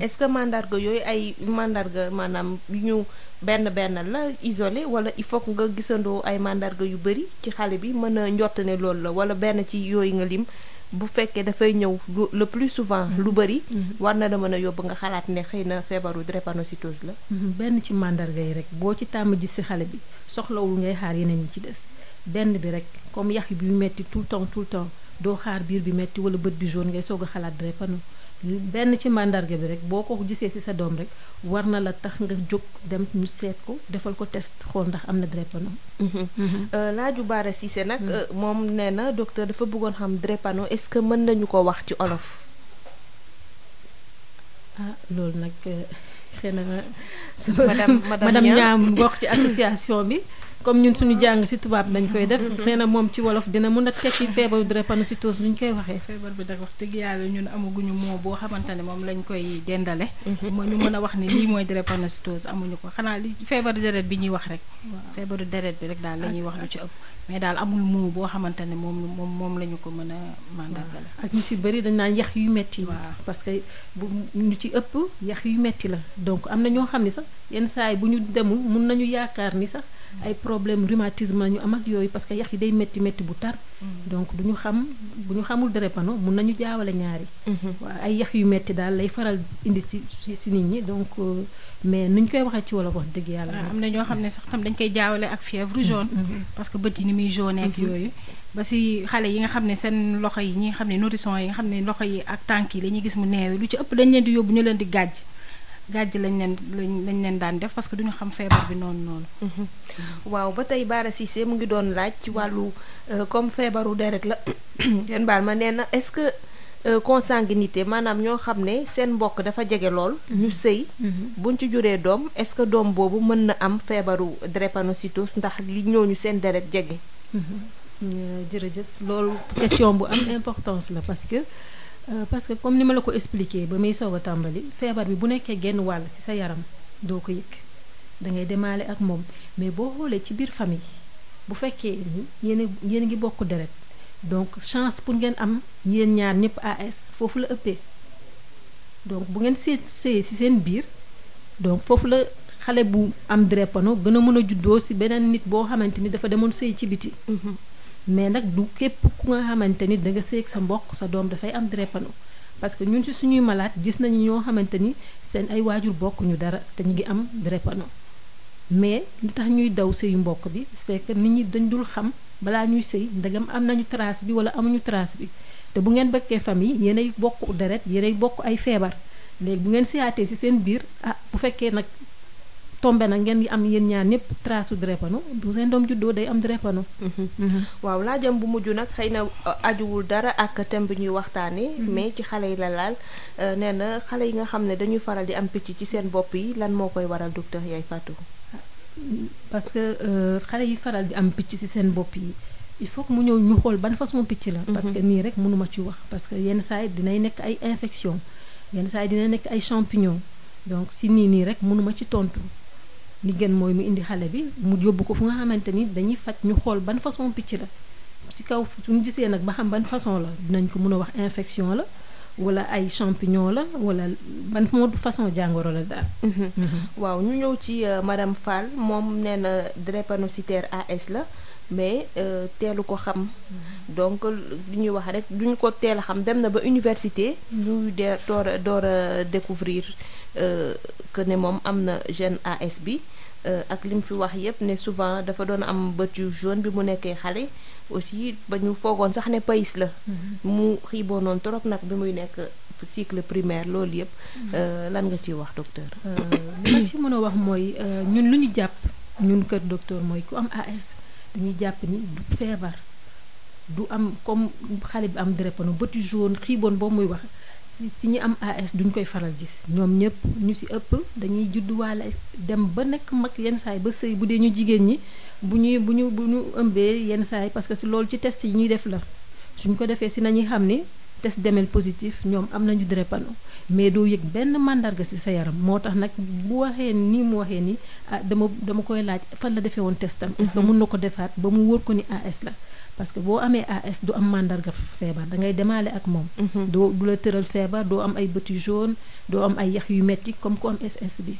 est-ce que mandarga yooyu ay mandarga maanaam yu ñu benn la isolé wala il faut que nga gisandoo ay mandarga yu bari ci xale bi mën a njott ne loolu la wala benn ci yooyu nga lim bu fekkee dafay ñëw le plus souvent lu bari. war na la mën a yóbbu nga xalaat ne xëy na feebaru drépanocytose la. benn ci mandarga yi rek boo ci tàmm gis ci xale bi soxlawul ngay xaar yeneen yi ci des benn bi rek comme yax bi metti tout le temps doo xaar biir bi metti wala bët bi jaune ngay soog a xalaat drépano benn ci mandarga bi rek boo ko gisee ci sa doom rek war na la tax nga jóg dem ñu seet ko defal ko test xool ndax am na drépano. laaju Bara Cissé nag moom nee na docteur dafa bëggoon xam drépano est-ce que mën nañu ko wax ci olof. loolu nag xëy na madame ñaam wax ci association bi comme ñun suñu jàng ci tubaab dañ koy def xëy na moom ci wolof dina mën a tekki feebaru drépanocytose ni ñu koy waxee. feebar bi nag wax dëgg yàlla ñun amaguñu moo boo xamante ne moom lañ koy dendale. moo ñu mën a wax ni lii mooy drépanocytose amuñu ko xanaa li feebaru deret bi ñuy wax rek. feebaru deret bi rek daal la ñuy wax lu ci ëpp. mais daal amul moo boo xamante ne moom la ñu ko mën a mandargale. ak ñu ci bëri dañ naan yax yu metti yi. parce que bu ñu ci ëpp yax yu metti la donc am na ñoo xam ni sax yenn saa yi bu ñu demul mun nañu yaakaar ni sax ay problème rhumatisme la ñu am ak yooyu parce que yax yi day metti bu tar. donc bu ñu xamul drépano mun nañu jaawale ñaari. waaw ay yax yu metti daal lay faral indi ci nit ñi donc mais nuñ koy waxee ci wolof wax dëgg yàlla. am na ñoo xam ne sax tam dañ koy jaawale ak fièvre jaune. parce que bët yi ni muy jaune ak yooyu. ba ci xale yi nga xam ne seen loxo yi ñi nga xam ne nourrisson yi nga xam ne loxo yi ak tànk yi la ñuy gis mu neewi lu ci ëpp dañ leen di yóbbu ñu leen di gàjj lañ leen daan def parce que duñu xam feebar bi noonu. waaw ba tey Bara Cissé mu ngi doon laaj ci wàllu comme feebaru deret la ngeen baal ma nee na est-ce que consanguinité maanaam ñoo xam ne seen mbokk dafa jege lool. ñu sëy buñ ci juree doom est-ce que doom boobu mën na am feebaru drépanocytose ndax li ñooñu seen deret jege. jërëjëf loolu question bu am importance la parce que comme ni ma la ko expliqué ba muy soog a tàmbali feebar bi bu nekkee genn wàll ci sa yaram doo ko yëg da ngay demaale ak moom mais boo xoolee ci biir famille bu fekkee ni yéen a ngi bokk deret donc chance pour ngeen am yéen ñaar ñëpp AS foofu la ëppee donc bu ngeen sëy ci seen biir donc foofu la xale bu am drépano gën a mën a juddoo ci beneen nit boo xamante ni dafa demoon sëy ci biti mais nag du képp ku nga xamante ni da nga sëy ak sa mbokk sa doom dafay am drépano parce que ñun ci suñuy malade gis nañu ñoo xamante ni seen ay waajur bokkuñu dara te ñu ngi am drépano mais li tax ñuy daw sëyu mbokk bi c'est que nit ñi dañ dul xam balaa ñuy sëy ndegam am nañu trace bi wala amuñu trace bi te bu ngeen bëkkee famille yéenay bokk deret yéenay bokk ay feebar léegi bu ngeen siyaatee ci seen biir bu fekkee nag tombé na ngeen am yéen ñaar ñëpp trace su drépano bu seen doom juddoo day am drépano. waaw laajam bu mujj nag xëy na ajuwul dara ak thème bi ñuy waxtaanee. mais ci xale yi la laal nee na xale yi nga xam ne dañuy faral di am picc ci seen bopp yi lan moo koy waral docteur Yaye Fatou. parce que xale yi faral di am picc ci seen bopp yi il faut que mu ñëw ñu xool ban façon picc la. parce que nii rek mënuma ci wax parce que yenn saa yi dinay nekk ay infection yenn saa yi dina nekk ay champignon donc si nii rek mënuma ci tontu. li gën mooy mu indi xale bi mu yóbbu ko fu nga xamante ni dañuy faj ñu xool ban façon picc la ci kaw suñu gisee nag ba xam ban façon la dinañ ko mën a wax infection la wala ay champignon la wala ban façon jàngoro la daal. waaw ñu ñëw ci madame Fall moom nee na drépanocytaire AS la mais teelu ko xam donc li ñuy wax rek duñu ko teel a xam dem na ba université ñuy door a découvrir que ne moom am na gène AS bi ak li mu fi wax yépp ne souvent dafa doon am bët yu jaune bi mu nekkee xale aussi ba ñu foogoon sax ne pays la mu xiiboonoon trop nag bi muy nekk cycle primaire loolu yépp lan nga ciy wax docteur. li ma ci mën a wax mooy ñun lu ñu jàpp ñun kër docteur mooy ku am AS dañuy jàpp ni du feebar du am comme xale bi am drépano bët yu jaune xiiboon boobu muy wax si ñi am AS duñ koy faral gis ñoom ñëpp ñu ci ëpp dañuy judduwaale dem ba nekk mag yenn saay ba sëy bu dee ñu jigéen ñi bu ñu ëmbee yenn saay parce que ci loolu ci test yi ñuy def la suñ ko defee ci nañuy xam ni test demel positif ñoom am nañu drépano mais doo yëg benn màndarga ci sa yaram moo tax nag bu waxee nii mu waxee ni dama koy laaj fan la defee woon testam est-ce que mën na ko defaat ba mu wóor ko ni AS la parce que boo amee AS du am màndarga feebar da ngay demaale ak moom. du la tëral feebar doo am ay bët yu jaune doo am ay yax yu metti comme ku am SS bi.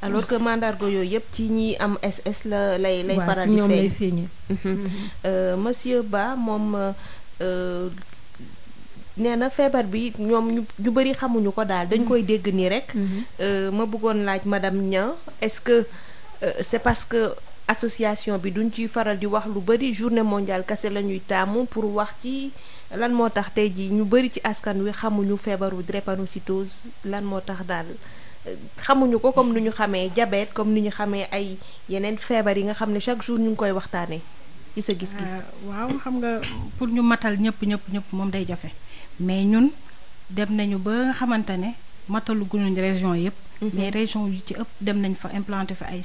alors que màndarga yooyu yëpp ci ñi am SS la lay faral di ñoom lay feeñee. monsieur Ba moom nee na feebar bi ñoom ñu bari xamuñu ko daal dañ koy dégg nii rek. ma bëggoon laaj madame Niang est-ce que c'est parce que. association bi duñ ciy faral di wax lu bari journée mondiale kese la ñuy taamu pour wax ci lan moo tax tey jii ñu bari ci askan wi xamuñu feebaru drépanocytose lan moo tax daal xamuñu ko comme ni ñu xamee diabète comme ni ñu xamee ay yeneen feebar yi nga xam ne chaque jour ñu ngi koy waxtaanee ci sa gis-gis. waaw xam nga pour ñu matal ñëpp moom day jafe mais ñun dem nañu ba nga xamante ne matalu guñu région yëpp. mais région yu ci ëpp dem nañ fa implanté fa ay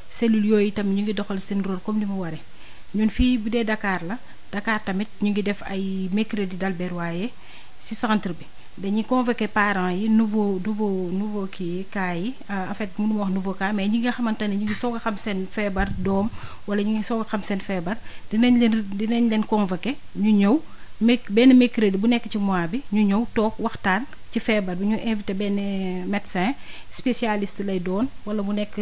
cellules yooyu itam ñu ngi doxal seen rôle comme ni mu waree ñun fii bu dee Dakar tamit ñu ngi def ay mercredi d'Albert Royer ci centre bi dañuy convoquer parents yi nouveau kii cas yi en fait mënu ma wax nouveau cas mais ñi nga xamante ne ñu ngi soog a xam seen feebar doom wala ñu ngi soog a xam seen feebar dinañ leen convoquer ñu ñëw benn mercredi bu nekk ci mois bi ñu ñëw toog waxtaan ci feebar bi ñu invité benn médecin spécialiste lay doon wala mu nekk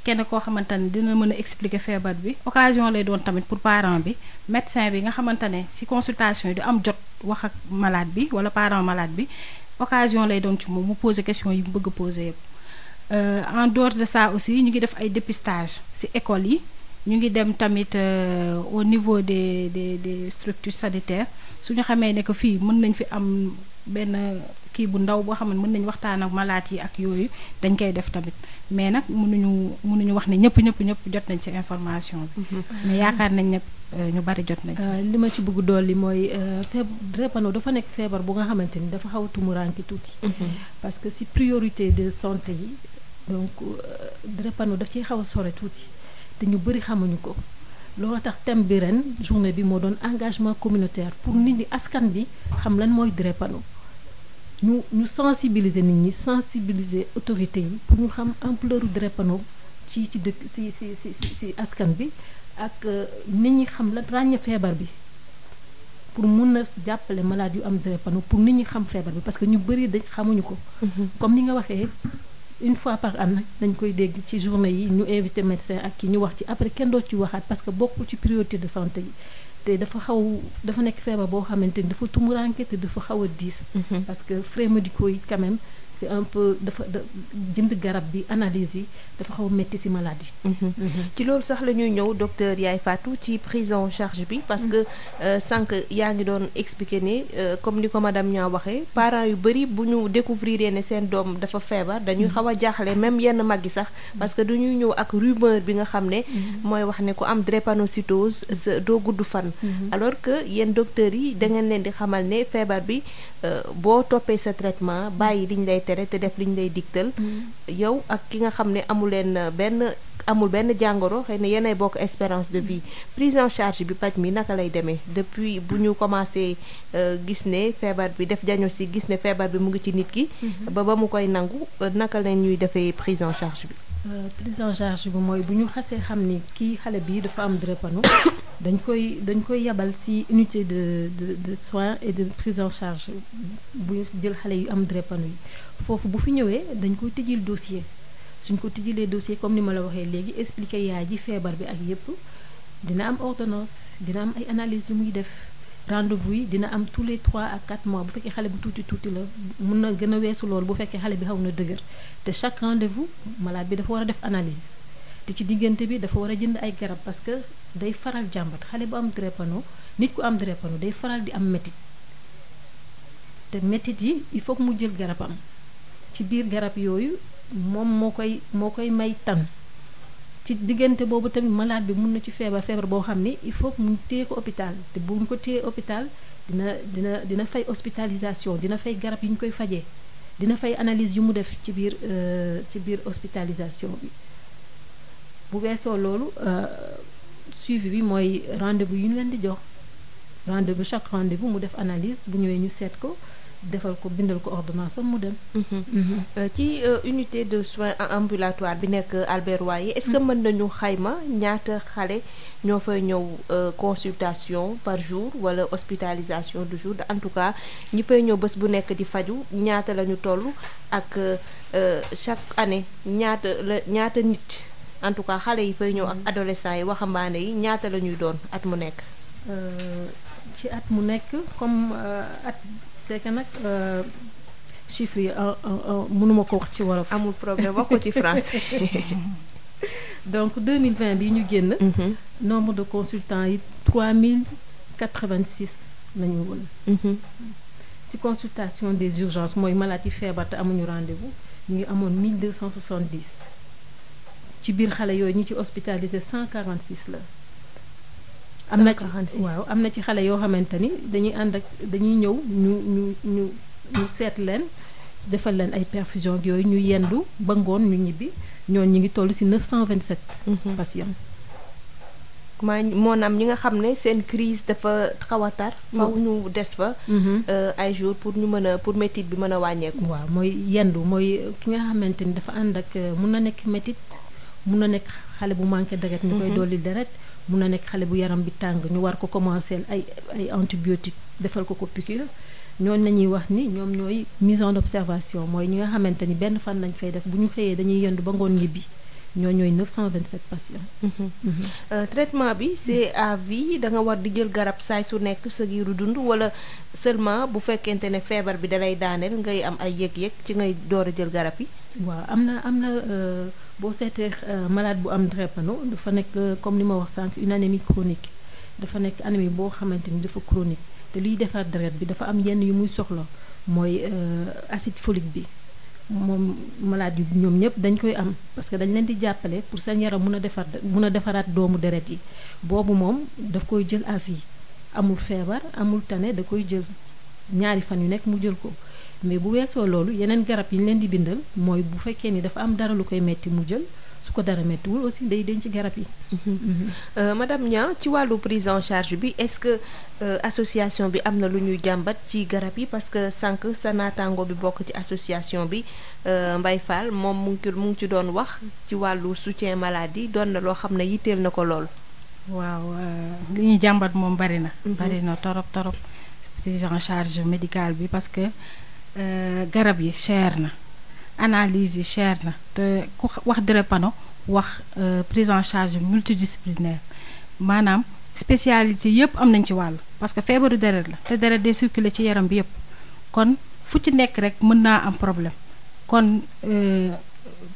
kenn koo xamante ne dina mën a expliquer feebar bi occasion lay doon tamit pour parent bi médecin bi nga xamante ne ci consultation yi du am jot wax ak malade bi wala parent malade bi occasion lay doon ci moom mu poser question yi mu bëgg a poser yëpp en dehors de ça aussi ñu ngi def ay dépistage ci école yi ñu ngi dem tamit au niveau des structures sanitaires suñu xamee ne que fii mën nañ fi am benn kii bu ndaw boo xam ne mën nañ waxtaan ak malade yi ak yooyu dañ koy def tamit mais nag mënuñu wax ne ñëpp jot nañ ci information bi. mais yaakaar nañ ñëpp ñu bari jot nañ ci. li ma ci bëgg dolli mooy drépano dafa nekk feebar bu nga xamante ni dafa xaw a tumuraanke tuuti. parce que ci priorité de santé yi donc drépano daf ciy xaw a sore tuuti te ñu bari xamuñu ko loolu tax thème bi ren journée bi moo doon engagement communautaire pour nit ñi askan bi xam lan mooy drépano ñu sensibiliser nit ñi sensibiliser autorités yi pour ñu xam ampleur drépano ci dëkk si askan bi ak nit ñi xam la ràññe feebar bi pour mun a jàppale malade yu am drépano pour nit ñi xam feebar bi parce que ñu bëri dañ xamuñu ko. comme ni nga waxee une fois par an dañ koy dégg ci journée yi ñu invité médecin ak ki ñu wax ci après kenn doo ci waxaat parce que bokkul ci priorité de santé yi te dafa nekk feebar boo xamante ni dafa tumuranke te dafa xaw a diis. parce que frais médicaux yi quand même c'est un peu jënd garab bi analyse yi dafa xaw a métti ci maladie. ci loolu sax la ñuy ñëw docteur Yaye Fatou ci prise en charge bi parce que sànq yaa ngi doon expliquer ni comme ni ko madame ñaa waxee parents yu bëri bu ñu découvrir ne seen doom dafa feebar dañuy xaw a jaaxle même yenn mag yi sax parce que dañuy ñëw ak rumeur bi nga xam ne mooy wax ne ku am drépanocytose doo gudd fan. alors que yéen docteurs yi da ngeen leen di xamal ne feebar bi boo toppee sa traitement bàyyi liñ lay tere te def liñ lay digtal yow ak ki nga xam ne amul benn jàngoro xëy na yéenay bokk espérance de vie prise en charge bi paj mi naka lay demee depuis bu ñu commencé gis ne feebar bi def diagnostic gis ne feebar bi mu ngi ci nit ki ba mu koy nangu naka leen ñuy defee prise en charge bi. prise en charge bi mooy bu ñu xasee xam ni kii xale bi dafa am drépano dañ koy yabal ci unité de soins et de prise en charge bu jël xale yu am drépano yi foofu bu fi ñëwee dañ koy tijjil dossier suñ ko tijjilee dossier comme ni ma la waxee léegi expliquer yaay ji feebar bi ak yépp dina am ordonnance dina am ay analyses yu muy def rendez-vous yi dina am tous les 3 à 4 mois bu fekkee xale bu tuuti la mun na gën a weesu loolu bu fekkee xale bi xaw na dëgër te chaque rendez-vous malade bi dafa war a def analyse te ci diggante bi dafa war a jënd ay garab parce que day faral jàmbat xale bu am drépano nit ku am drépano day faral di am métit te métit yi il faut que mu jël garabam ci biir garab yooyu moom moo koy may tan ci diggante boobu tamit malade bi mun na ci feebar boo xam ni il faut que mu téye ko hôpital te bu ñu ko téye hôpital dina fay hospitalisation dina fay garab yi ñu koy fajee dina fay analyse yu mu def ci biir hospitalisation bi bu weesoo loolu suivi bi mooy rendez-vous yu ñu leen di jox rendez-vous chaque rendez-vous mu def analyse bu ñëwee ñu seet ko defal ko bindal ko ordonnance am mu dem. ci unité de soins ambulatoire bi nekk Albert Royer est-ce que mën nañu xayma ñaata xale ñoo fay ñëw consultation par jour wala hospitalisation du jour en tout cas ñi fay ñëw bés bu nekk di faju ñaata la ñu toll ak chaque année ñaata nit en tout cas xale yi fay ñëw ak adolescents yi waxambaane yi ñaata la ñuy doon at mu nekk. ci at mu nekk comme at. c'est que nag chiffres yi mënuma ko wax ci wolof. amul problème wax ko ci français. donc 2020 bi ñu génn. nombre de consultants yi 3086 lañu woon. ci consultation des urgences mooy malade yi feebar te amuñu rendez-vous ñu ngi amoon 1270 ci biir xale yooyu ñi ci hospitalisé 146 la. am na ci xale yoo xamante ni dañuy ñëw ñu seet leen defal leen ay perfusion yooyu ñu yendu ba ngoon ñu ñibbi ñooñu ñu ngi toll ci 927 patients. maanaam ñi nga xam ne seen crise dafa xaw a tar faw ñu des fa ay jours pour métit bi mën a wàññeeku. waaw mooy yendu mooy ki nga xamante ni dafa ànd ak mun na nekk métit mun na nekk xale bu manqué deret ñu koy dolli deret mun na nekk xale bu yaram bi tàng ñu war ko commencer ay antibiotiques defal ko piqûre ñooñu la ñuy wax ni ñoom ñooy mise en observation mooy ñi nga xamante ni benn fan lañ fay def bu ñu xëyee dañuy yendu ba ngoon ñibbi ñoo ñooy 927 patients. traitement bi c'est à vie da nga war di jël garab saay su nekk sa giiru dund wala seulement bu fekkente ne feebar bi dalay daaneel ngay am ay yëg-yëg ci ngay door a jël garab yi. waaw am na boo seetee malade bu am drépano dafa nekk comme ni ma wax sànq une anémie chronique dafa nekk anémie boo xamante ni dafa chronique te liy defar deret bi dafa am yenn yu muy soxla mooy acide folique bi moom malade yu ñoom ñëpp dañ koy am parce que dañ leen di jàppale pour seen yaram mun a defaraat doomu deret yi boobu moom daf koy jël à vie amul feebar amul tane da koy jël ñaari fan yu nekk mu jël ko. mais bu weesoo loolu yeneen garab yi ñu leen di bindal mooy bu fekkee ni dafa am dara lu koy metti mu jël su ko dara méttiwul aussi day denc garab yi. madame Niang ci wàllu prise en charge bi est-ce que association bi am na lu ñuy jàmbat ci garab yi parce que sànq sa naataango bi bokk ci association bi Mbaye Fall moom mu ngi ci doon wax ci wàllu soutien maladie doon na loo xam ne yitteel na ko lool. waaw li ñuy jàmbat moom bari na. bari na torop prise en charge médicale bi parce que garab yi cher na analyse yi cher na te ku wax drépano wax prise en charge multidisciplinaire maanaam spécialité yëpp am nañ ci wàll parce que feebaru deret la te deret day circuler ci yaram bi yëpp kon fu ci nekk rek mën naa am problème kon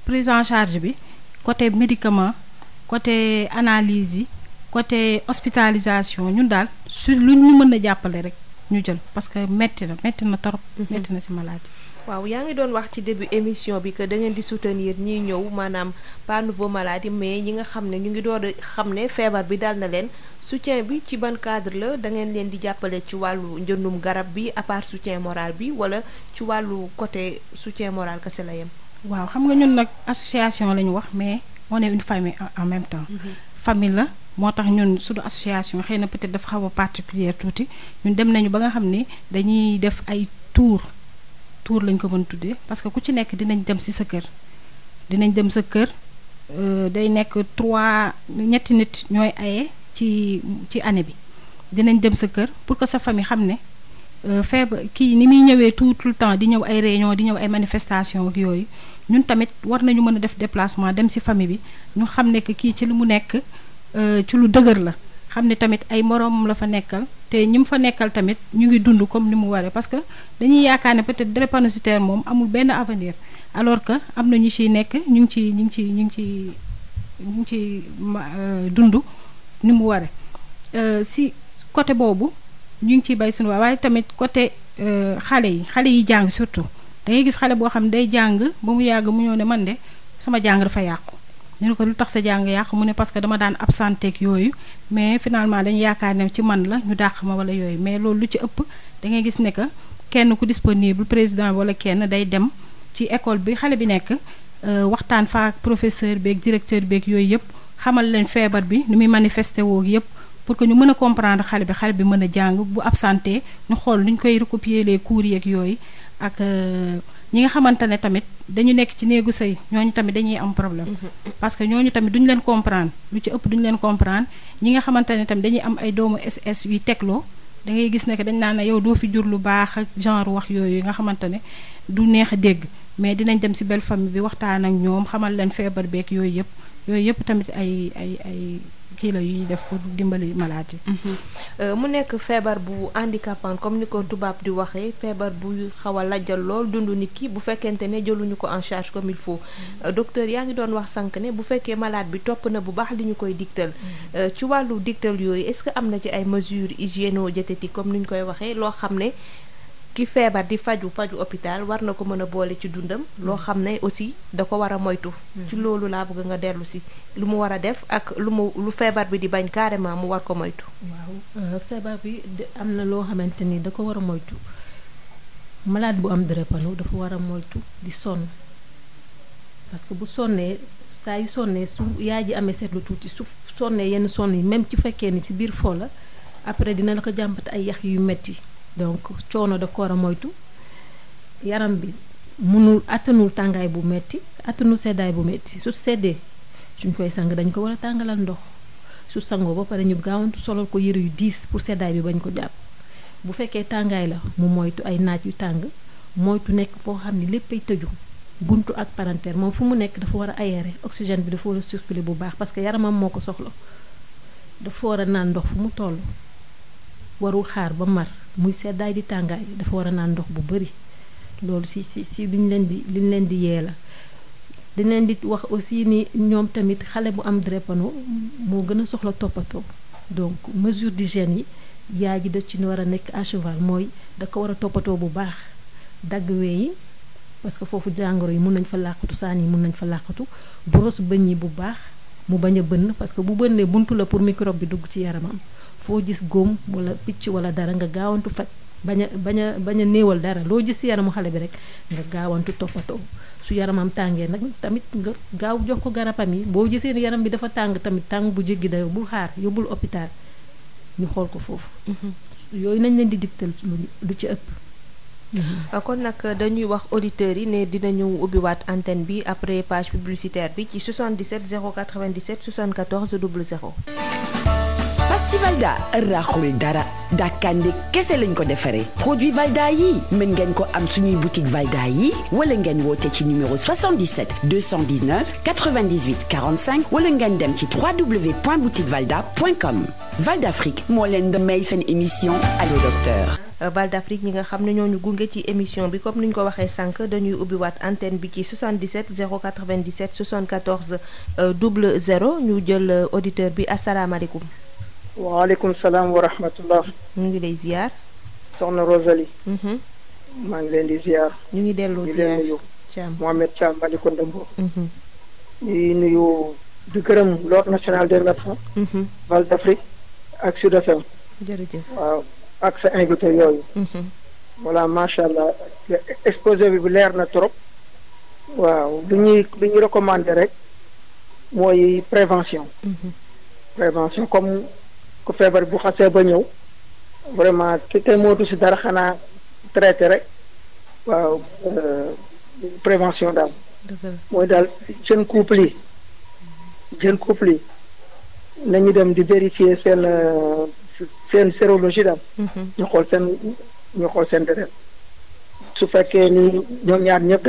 prise en charge bi côté médicament côté analyse yi côté hospitalisation ñun daal su lu ñu mën a jàppale rek ñu jël parce que metti na trop. metti na ci maladie. waaw yaa ngi doon wax ci début émission bi que da ngeen di soutenir ñiy ñëw maanaam pas nouveau maladie mais ñi nga xam ne ñu ngi door a xam ne feebar bi dal na leen soutien bi ci ban cadre la da ngeen leen di jàppale ci wàllu njëndum garab bi à part soutien moral bi wala ci wàllu côté soutien moral kese la yem. waaw xam nga ñun nag association la ñu wax mais on est une famille en même temps. famille la moo tax ñun suñu association xëy na peut-être dafa xaw a particulière tuuti ñun dem nañu ba nga xam ni dañuy def ay tour lañ ko mën tuddee parce que ku ci nekk dinañ dem ci sa kër dinañ dem sa kër day nekk 3 nit ñooy aye ci année bi dinañ dem sa kër pour que sa famille xam ne feebar kii ni muy ñëwee tout le temps di ñëw ay réunion di ñëw ay manifestation ak yooyu ñun tamit war nañu mën a def déplacement dem ci famille bi ñu xam ne que kii ci li mu nekk ci lu dëgër la xam ne tamit ay moroomam la fa nekkal te ñi mu fa nekkal tamit ñu ngi dund comme ni mu waree parce que dañuy yaakaar ne peut-être drépanocytaire moom amul benn avenir alors que am na ñu ciy nekk ñu ngi ci dund ni mu waree si côté boobu ñu ngi ciy bay suñu waaye tamit côté xale yi jàng surtout da ngay gis xale boo xam ne day jàng ba mu yàgg mu ñëw ne man de sama jàng dafa yàqu. ñu ne ko lu tax sa jàng yàqu mu ne parce que dama daan absenté ak yooyu mais finalement dañu yaakaar ne ci man la ñu dàq ma wala yooyu mais loolu lu ci ëpp da ngay gis ne que kenn ku disponible président wala kenn day dem ci école bi xale bi nekk waxtaan fa ak professeur beeg directeur beeg yooyu yëpp xamal leen feebar bi ni muy manifesté woo yëpp pour que ñu mën a comprendre xale bi mën a jàng bu absenté ñu xool nuñ koy recopier les cours yeeg yooyu ak ñi nga xamante ne tamit dañu nekk ci néegu sëy ñooñu tamit dañuy am problème parce que ñooñu tamit duñu leen comprendre lu ci ëpp duñu leen comprendre ñi nga xamante ne tamit dañuy am ay doomu SS yuy tegloo da ngay gis ne que dañ naan ne yow doo fi jur lu baax ak genre wax yooyu nga xamante ne du neex a dégg mais dinañ dem ci belle famille bi waxtaan ak ñoom xamal leen feebar beeg yooyu yëpp tamit ay kii la yuy def pour dimbali malade yi. mu nekk feebar bu handicapant comme ni ko tubaab di waxee feebar bu xaw a lajjal lool dundu nit ki bu fekkente ne jëluñu ko en charge comme il faut docteur yaa ngi doon wax sànq ne bu fekkee malade bi topp na bu baax li ñu koy digtal ci wàllu digtal yooyu est-ce que am na ci ay mesures hygiéno-diététiques comme ni ñu koy waxee loo xam ne ki feebar di faju hôpital war na ko mën a boole ci dundam loo xam ne aussi da ko war a moytu ci loolu laa bëgg nga dellu si lu mu war a def ak lu feebar bi di bañ carrément mu war ko moytu. waaw feebar bi am na loo xamante ni da ko war a moytu malade bu am drépano dafa war a moytu di sonn parce que bu sonnee saa yu sonnee su yaay ji amee seetlu tuuti su sonnee yenn sonn yi même ci fekkee ni ci biir foo la après dina la ko jàmbat ay yax yu metti donc coono daf ko war a moytu yaram bi attanul tàngaay bu metti attanul seddaay bu metti su seddee suñ koy sang dañ ko war a tàngalal ndox su sangoo ba pare ñu gaawantu solal ko yëre yu diis pour seddaay bi bañ ko jàpp bu fekkee tàngaay la mu moytu ay naaj yu tàng moytu nekk foo xam ne léppay tëju buntu ak palanteer moom fu mu nekk dafa war a aéré oxygène bi dafa war a circuler bu baax parce que yaramam moo ko soxla dafa war a naan ndox fu mu toll warul xaar ba mar muy seddaay di tàngaay dafa war a naan ndox bu bari loolu si liñ leen di yee la dañ leen di wax aussi ni ñoom tamit xale bu am drépano moo gën a soxla toppatoo donc mesure d'hygiène yi yaay ji da ci war a nekk à cheval mooy da ko war a toppatoo bu baax dagg wee yi parce que foofu jàngoro yi mun nañ fa làqatu saan yi mun nañ fa làqatu brosse bëñ yi bu baax mu bañ a bënn parce que bu bënnee buntu la pour microbe bi dugg ci yaramam foo gis góom wala picc wala dara nga gaawantu faj bañ a néewal dara loo gis ci yaramu xale bi rek nga gaawantu toppatoo su yaramam tàngee nag tamit nga gaaw jox ko garabam yi boo gisee ni yaram bi dafa tàng tamit tàng bu jéggi dayoo bul xaar yóbbul hôpital ñu xool ko foofu. yooyu nañ leen di digtal lu ci ëpp. kon nag dañuy wax auditeurs yi ne dinañu ubbiwaat antenne bi après page publicitaire bi ci 77 097 74 00. Pasti Valda raxul dara dàkkande kese lañ ko defaree produit Valda yi mën ngeen ko am suñuy boutique Valda yi wala ngeen woote ci numéro 77 219 98 45 wala ngeen dem ci www.boutiquevalda.com. Val d'Afrique moo leen di may seen émission Allo Docteur. Val d'Afrique ñi nga xam ne ñooñu gunge ci émission bi comme ni ñu ko waxee sànq dañuy ubbiwaat antenne bi ci 77 097 74 00 ñu jël auditeur bi asalaamaaleykum. waaleykum salaam wa rahmatullah. ñu ngi lay ziar. soxna Rosalie. maa ngi leen di ziar. ñu ngi delloo ziar di leen nuyu. Thiam Mohamed Thiam Malicounda Mbour. di nuyu di gërëm l'ordre national des médecins. Val d'Afrique ak Sud FM. jërëjëf waaw ak sa invité yooyu. voilà macha allah exposé bi leer na trop. waaw li ñuy recommandé rek mooy prévention. prévention comme ku feebar bu xasee ba ñëw vraiment kenn mootu si dara xanaa traité rek waaw prévention daal. mooy daal jeune couple yi nañu dem di vérifier seen sérologie daal. ñu xool seen deret su fekkee ni ñoom ñaar ñëpp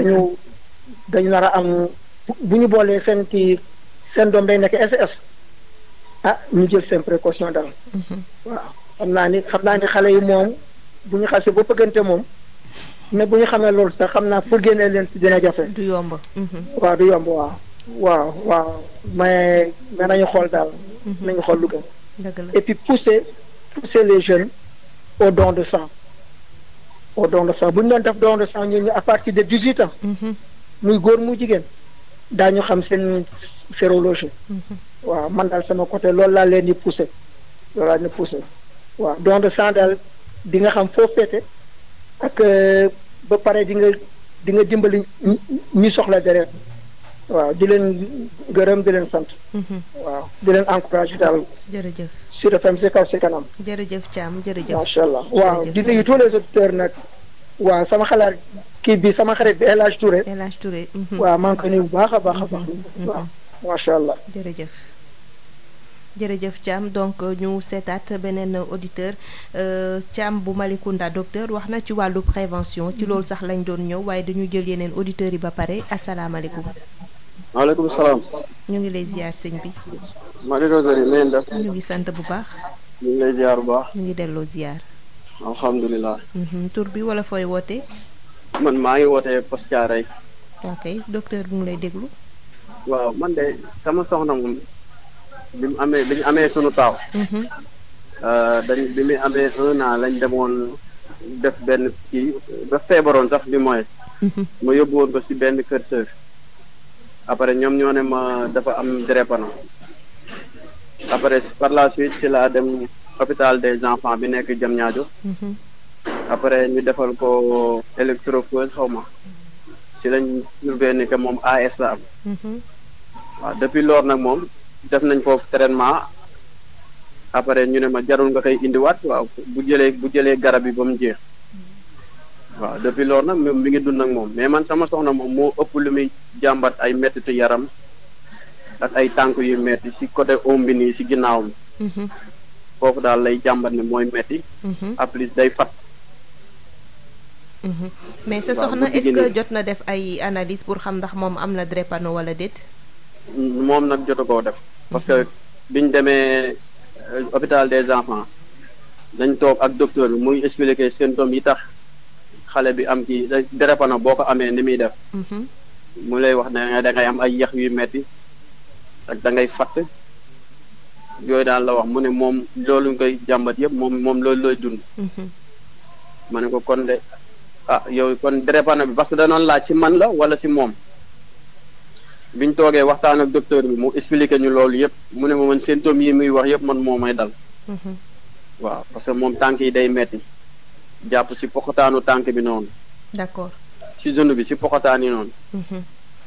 dañu nar a am bu ñu boolee seen seen doom day nekk SS. ñu jël seen précaution daal. waaw xam naa ni xale yi moom bu ñu xasee ba bëggante moom mais bu ñu xamee loolu sax xam naa pour génnee leen si dina jafe. du yomb. waaw du yomb waaw mais nañu xool daal. nañu xool lu gën. et puis pousser les jeunes au don de sang. bu ñu doon def don de sang ñu à partir de 18 ans. muy góor mu jigéen daañu xam seen sérologie. waaw man daal sama côté loolu laa leen di poussé waaw don de sang daal di nga xam foo féete ak ba pare di nga dimbali ñu soxla deret waaw di leen gërëm di leen sant. waaw di leen encouragé daal. jërëjëf Sud FM si kaw si kanam. jërëjëf Thiam jërëjëf. macha allah waaw di nuyu tous les auditeurs nag. waaw sama xalaat sama xarit bi El Hadj Touré. waaw maa ngi ko nuyu bu baax a baax a baax. waaw macha allah. jërëjëf Thiam donc ñu seetaat beneen auditeur Thiam bu Malicounda docteur wax na ci wàllu prévention ci loolu sax lañ doon ñëw waaye dañu jël yeneen auditeurs yi ba pare asalaamaaleykum. maaleykum salaam. ñu ngi lay ziar sëñ bi. Marie Rosalie na ngeen def. ñu ngi sant bu baax. ñu ngi lay ziar bu baax. ñu ngi delloo ziar. alhamdulilah. tur bi wala fooy wootee. man maa ngi wootee Poste Thiaroye. ok docteur bu ngi lay déglu. waaw man de sama soxna moom. bi ñu amee sunu taaw. bi muy amee 1 an lañ demoon def benn kii ba feebaroon sax bi mooy. ma yóbbu woon ko ci benn kër sër. après ñoom ñoo ne ma dafa am drépano. après par la suite ci laa dem hôpital des enfants bi nekk Diamniadio. après ñu defal ko électrophose xaw ma ci lañ trouvé ni que moom AS la am. waaw depuis loolu nag moom. def nañ foofu traitement après ñu ne ma jarul nga koy indiwaat waaw bu jëlee garab yi ba mu jeex waaw depuis loolu nag mi ngi dund ak moom mais man sama soxna moom moo ëpp lu muy jàmbat ay mettitu yaram ak ay tànk yu metti ci côté ombi nii ci ginnaawam. foofu daal lay jàmbat ne mooy metti à plus day fat. mais sa soxna est-ce que jot na def ay analyse pour xam ndax moom am na drépano wala déet. moom nag jotu koo def parce que biñ demee hôpital des enfants dañ toog ak docteur bi muy expliquer symptômes yi tax xale bi am ci drépano boo ko amee ni muy def. mu lay wax ne da ngay am ay yax yu metti ak da ngay fatt yooyu daal la wax mu ne moom loolu ñu koy jàmbat yëpp moom loolu looy dund. ma ne ko kon de yow kon drépano bi parce que danoon laaj ci man la wala ci moom. biñ toogee waxtaan ak docteur bi mu expliqué ñu loolu yëpp mu ne ma man symptômes yi muy wax yëpp man moo may dal. waaw parce que moom tànk yi day metti jàpp si poxataanu tànk bi noonu. d'accord. si zone bi si poxataan yi noonu.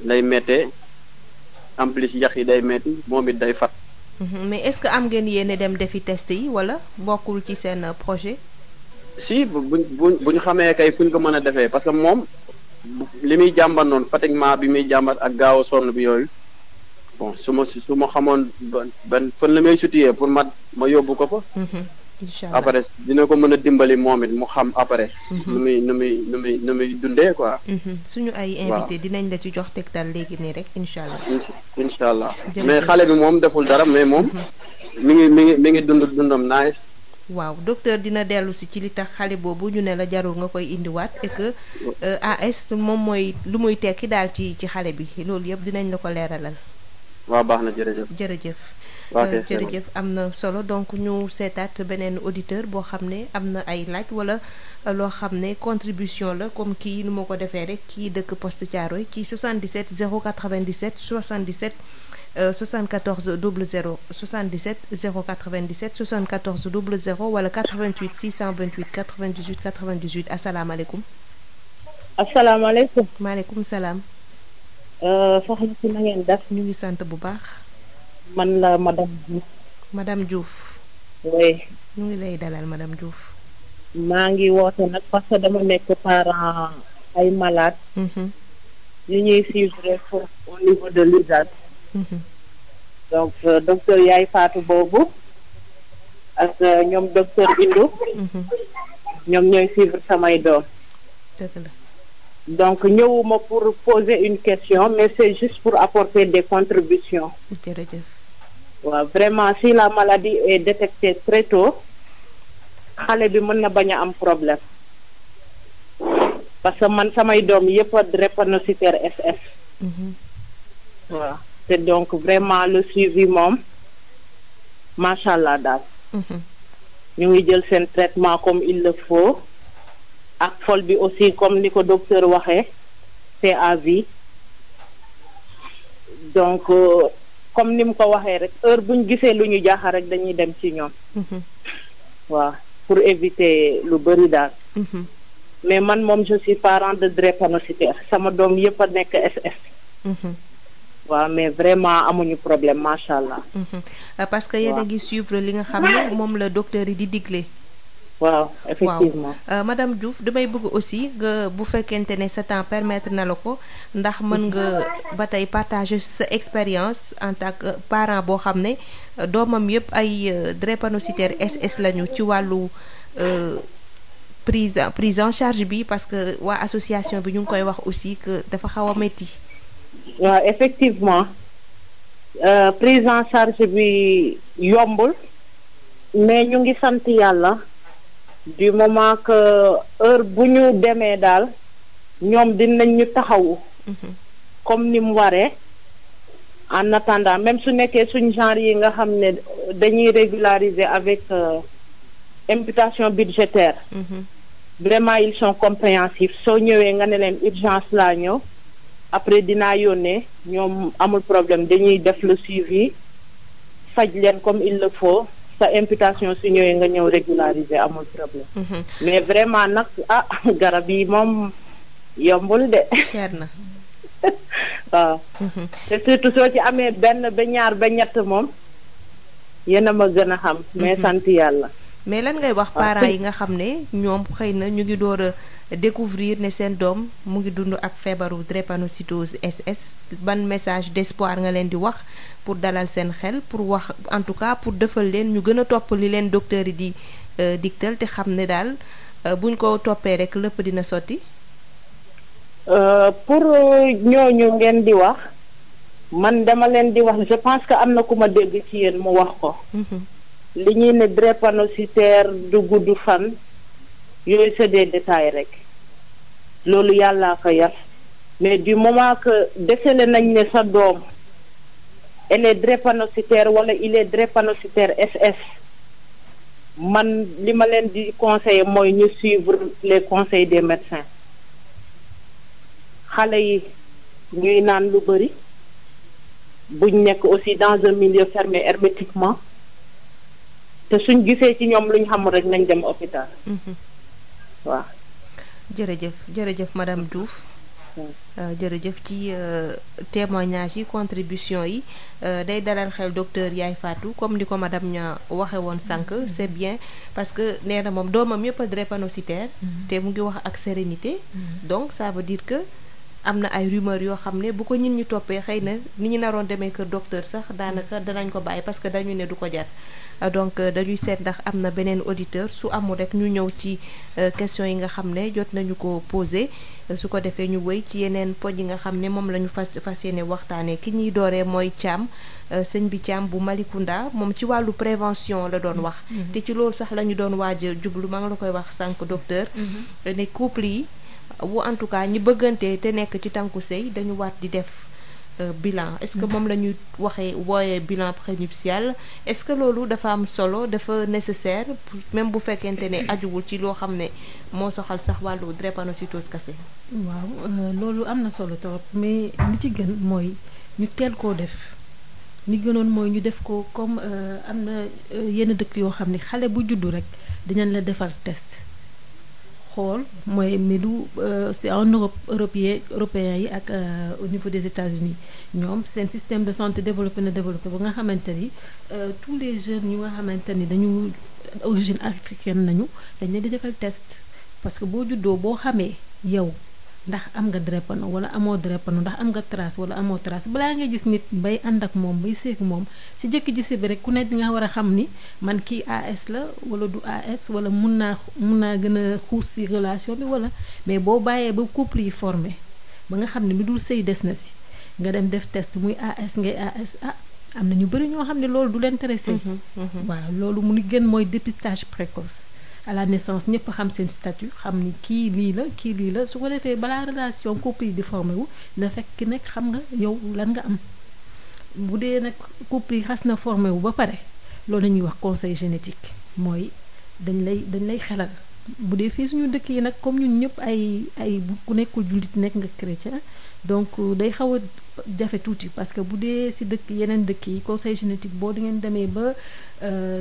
lay méttee en plus yax yi day métti moom it day fat. mais est-ce que am ngeen yéene dem defi test yi wala bokkul ci seen projet. si bu ñu xamee kay fu ñu ko mën a defee parce que moom li muy jàmbat noonu fatiguement bi muy jàmbat ak gaaw a sonn bi yooyu bon su ma xamoon ban fan la may situé pour ma yóbbu ko fa. inch'Allah après dina ko mën a dimbali moom it mu xam après. nu muy dundee quoi. suñu ay invité dinañ la ci jox tegtal léegi nii rek inch'Allah. inch'Allah mais xale bi moom deful dara mais moom mi ngi dundam nice. waaw docteur dina dellu si ci li tax xale boobu ñu ne la jarul nga koy indiwaat et que AS moom mooy lu muy tekki daal ci xale bi loolu yëpp dinañ la ko leeralal. waaw baax na jërëjëf. jërëjëf am na solo donc ñu seetaat beneen auditeur boo xam ne am na ay laaj wala loo xam ne contribution la comme kii nu ma ko defee rek kii dëkk Poste Thiaroye ci 77 097 77 74 00 77 097 74 00 wala 88 628 98 98 asalaamaaleykum. asalaamaaleykum. maaleykum salaam. soxna si na ngeen def. ñu ngi sant bu baax. man la madame Diouf. madame Diouf. oui. ñu ngi lay dalal madame Diouf. maa ngi woote nag parce que dama nekk parent ay malade. yu ñuy suivre au niveau de l'USAD. donc docteur Yaay Fatou boobu ak ñoom docteur Indou. ñoom ñooy suivre samay doom. dëgg la. donc ñëwuma pour poser une question mais c'est juste pour apporter des contributions. jërëjëf. waaw vraiment si la maladie est détectée très tôt xale bi mën na bañ a am problème parce que man samay doom yëpp a drépanocytaire SS. waaw te donc vraiment le suivi moom macha allah daal. ñu ngi jël seen traitement comme il le faut. ak fol bi aussi comme ni ko docteur waxee c'est à vie donc comme ni mu ko waxee rek heure bu ñu gisee lu ñu jaaxal rek dañuy dem ci ñoom. waaw pour éviter lu bari daal. mais man moom je suis parent de drépanocytaire sama doom yëpp a nekk SS. waaw mais vraiment amuñu problème macha allah. parce que yéen a ngi suivre li nga xam ne moom la docteur yi di digle. waaw effectivement madame Diouf damay bëgg aussi nga bu fekkente ne sa temps permettre na la ko ndax mën nga ba tey partager sa expérience en tant que parent boo xam ne doomam yëpp ay drépanocytaire SS lañu ci wàllu prise en charge bi parce que waa association bi ñu ngi koy wax aussi que dafa xaw a métti. waaw effectivement prise en charge bi yombul mais ñu ngi sant yàlla. du moment que heure bu ñu demee daal ñoom dinañ ñu taxawu. comme ni mu waree en attendant même su nekkee suñ genre yi nga xam ne dañuy régulariser avec imputation budgétaire. vraiment ils sont compréhensifs soo ñëwee nga ne leen urgence laa ñëw après dinaa yónnee ñoom amul problème dañuy def le suivi faj leen comme il le faut. sa imputation su ñëwee nga ñëw régulariser amul problème. mais vraiment nag garab yi moom yombul de. cher na. waaw. te surtout soo ci amee benn ba ñaar ba ñett moom yéen a ma gën a xam. mais sant yàlla. mais lan ngay wax parents yi nga xam ne ñoom xëy na ñu ngi door a découvrir ne seen doom mu ngi dund ak feebaru drépanocytose SS ban message d'espoir nga leen di wax pour dalal seen xel pour wax en tout cas pour defal leen ñu gën a topp li leen docteur yi di digtal te xam ne daal buñ ko toppee rek lépp dina sotti. pour ñooñu ngeen di wax man dama leen di wax je pense que am na ku ma dégg ci yéen mu wax ko. li ñuy ne drépanocytaire du gudd fan yooyu c'est des détails rek loolu yàllaa ko yar mais du moment que décelé nañ ne sa doom elle est drépanocytaire wala il est drépanocytaire SS man li ma leen di conseiller mooy ñu suivre les conseils des médecins xale yi ñuy naan lu bari buñ nekk aussi dans un milieu fermé hermétiquement te suñ gisee ci ñoom luñ xamul rek nañ dem hôpital. waaw. jërëjëf madame Diouf. jërëjëf ci témoignage yi contribution yi day dalal xel docteur Yaye Fatou comme ni ko madame ña waxe woon sànq c'est bien parce que nee na moom doomam yëpp a drépanocytaire te mu ngi wax ak sérénité donc ça veut dire que am na ay rumeur yoo xam ne bu ko ñin ñu toppee xëy na ni ñu naroon demee kër docteur sax daanaka danañ ko bàyyi parce que dañu ne du ko jar donc dañuy seet ndax am na beneen auditeur su amul rek ñu ñëw ci question yi nga xam ne jot nañu ko posé su ko defee ñu wëy ci yeneen poj yi nga xam ne moom la ñu fas yéene waxtaanee ki ñuy dooree mooy Thiam sëñ bi Thiam bu Malicounda moom ci wàllu prévention la doon wax te ci loolu sax la ñu doon waaj a jublu maa ngi la koy wax sànq docteur ne couple yi bu en tout cas ñi bëggante te nekk ci tànku sëy dañu war di def bilan est-ce que moom la ñuy wooyee bilan prénuptial est-ce que loolu dafa am solo dafa nécessaire même bu fekkente ne ajuwul ci loo xam ne moo soxal sax wàllu drépanocytose kese. waaw loolu am na solo trop mais li ci gën mooy ñu teel koo def li gënoon mooy ñu def ko comme am na yenn dëkk yoo xam ne xale bu juddu rek dinañ la defal test. xool mooy melu c'est en Europe européen yi ak au niveau des États-Unis ñoom seen système de santé développé ba nga xamante ni tous les jeunes ñu nga xamante ni dañu origine africaine nañu dañ leen di defal test parce que boo juddoo boo xamee yow ndax am nga drépano wala amoo drépano ndax am nga trace wala amoo trace balaa nga gis nit bay ànd ak moom bay seeg moom ci jëkk gise bi rek ku nekk nga war a xam ni man kii AS la wala du AS wala mun naa gën a xuus ci relation bi wala mais boo bàyyee ba couple yi formé ba nga xam ne lu dul sëy des na ci nga dem def test muy AS ngay AS am na ñu bari ñoo xam ne loolu du leen intéressé waaw loolu mu ni gën mooy dépistage précoce à la naissance ñëpp xam seen statut xam ni kii lii la su ko defee balaa relation couple yi di formé wu na fekk ki nekk xam nga yow lan nga am bu dee nag couple yi xas na formé wu ba pare loolu la ñuy wax conseil génétique mooy dañ lay xelal bu dee fii suñu dëkk yi nag comme ñun ñëpp ay bu ku nekkul jullit nekk nga chrétien donc day xaw a jafe tuuti parce que bu dee ci yeneen dëkk yi conseil génétique boo di ngeen demee ba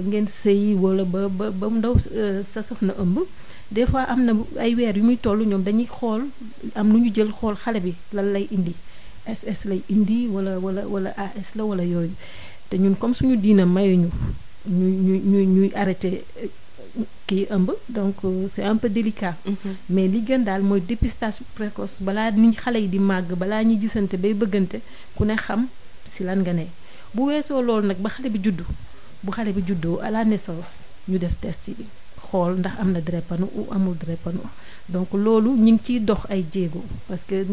ngeen sëy wala ba mu ndaw sa soxna ëmb des fois am na ay weer yu muy toll ñoom dañuy xool am nu ñu jël xool xale bi lan lay indi SS lay indi wala AS la wala yooyu te ñun comme suñu diina mayuñu ñuy arrêté kii ëmb donc c'est un peu délicat mais li gën daal mooy dépistage précoce balaa ni xale yi di màgg balaa ñuy gisante bay bëggante ku ne xam ci lan nga ne bu weesoo loolu nag ba xale bi juddu bu xale bi juddoo à la naissance ñu def test bi xool ndax am na drépano ou amul drépano donc loolu ñu ngi ciy dox ay jéego parce que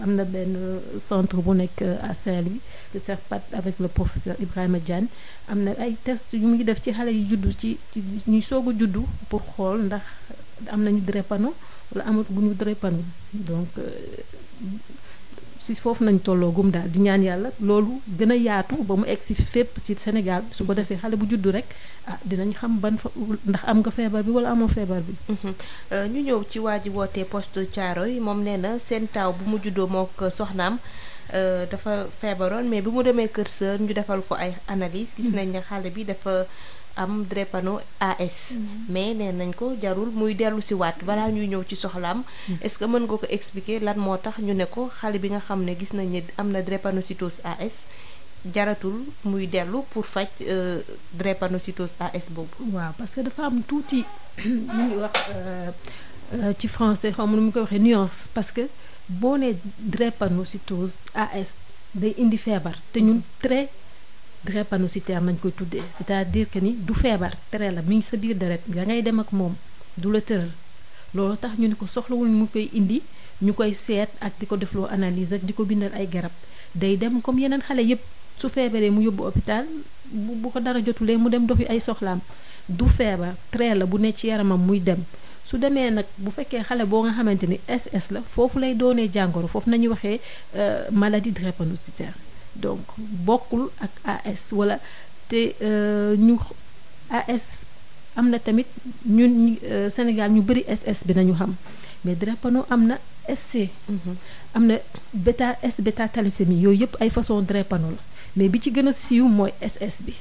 am na benn centre bu nekk à Saint-Louis de Serpat avec le professeur Ibrahima Diagne am na ay test yu muy def ci xale yu juddu ci ñuy soog a juddu pour xool ndax am nañu drépano wala amaguñu drépano donc si foofu nañ tolloo gum daal di ñaan yàlla loolu gën a yaatu ba mu egg si fépp ci Sénégal su ko defee xale bu juddu rek dinañ xam ndax am nga feebar bi wala amoo feebar bi. ñu ñëw ci waa ji wootee poste Thiaroye moom nee na seen taaw bu mu juddoo moo ko soxnaam dafa feebaroon mais bi mu demee kër sër ñu defal ko ay analyse gis nañ ne xale bi dafa am drépano AS mais nee nañ ko jarul muy dellu si waat balaa ñuy ñëw ci soxlaam est-ce que mën nga ko expliquer lan moo tax ñu ne ko xale bi nga xam ne gis nañ ne am na drépanocytose AS jaratul muy dellu pour faj drépanocytose AS boobu. waaw parce que dafa am tuuti ñu ngi wax ci français xaw ma nu mu koy waxee nuance parce que boo nee drépanocytose AS day indi feebar te ñun très drépanocytaire nañ koy tuddee c'est-à-dire que ni du feebar tere la mi ngi sa biir deret nga ngay dem ak moom du la tëral loolu tax ñu ni ko soxlawul mu koy indi ñu koy seet ak di ko defloo analyse ak di ko bindal ay garab day dem comme yeneen xale yépp su feebaree mu yóbbu hôpital bu ko dara jotulee mu dem doxi ay soxlaam du feebar tere la bu ne ci yaramam muy dem su demee nag bu fekkee xale boo nga xamante ni SS la foofu lay doonee jàngoro foofu nañuy waxee maladie drépanocytaire donc bokkul ak AS wala te ñu AS am na tamit ñun Sénégal ñu bari SS bi nañu xam mais drépano am na SC am na bêta thalassémie yooyu yëpp ay façon drépano la mais bi ci gën a siiw mooy SS bi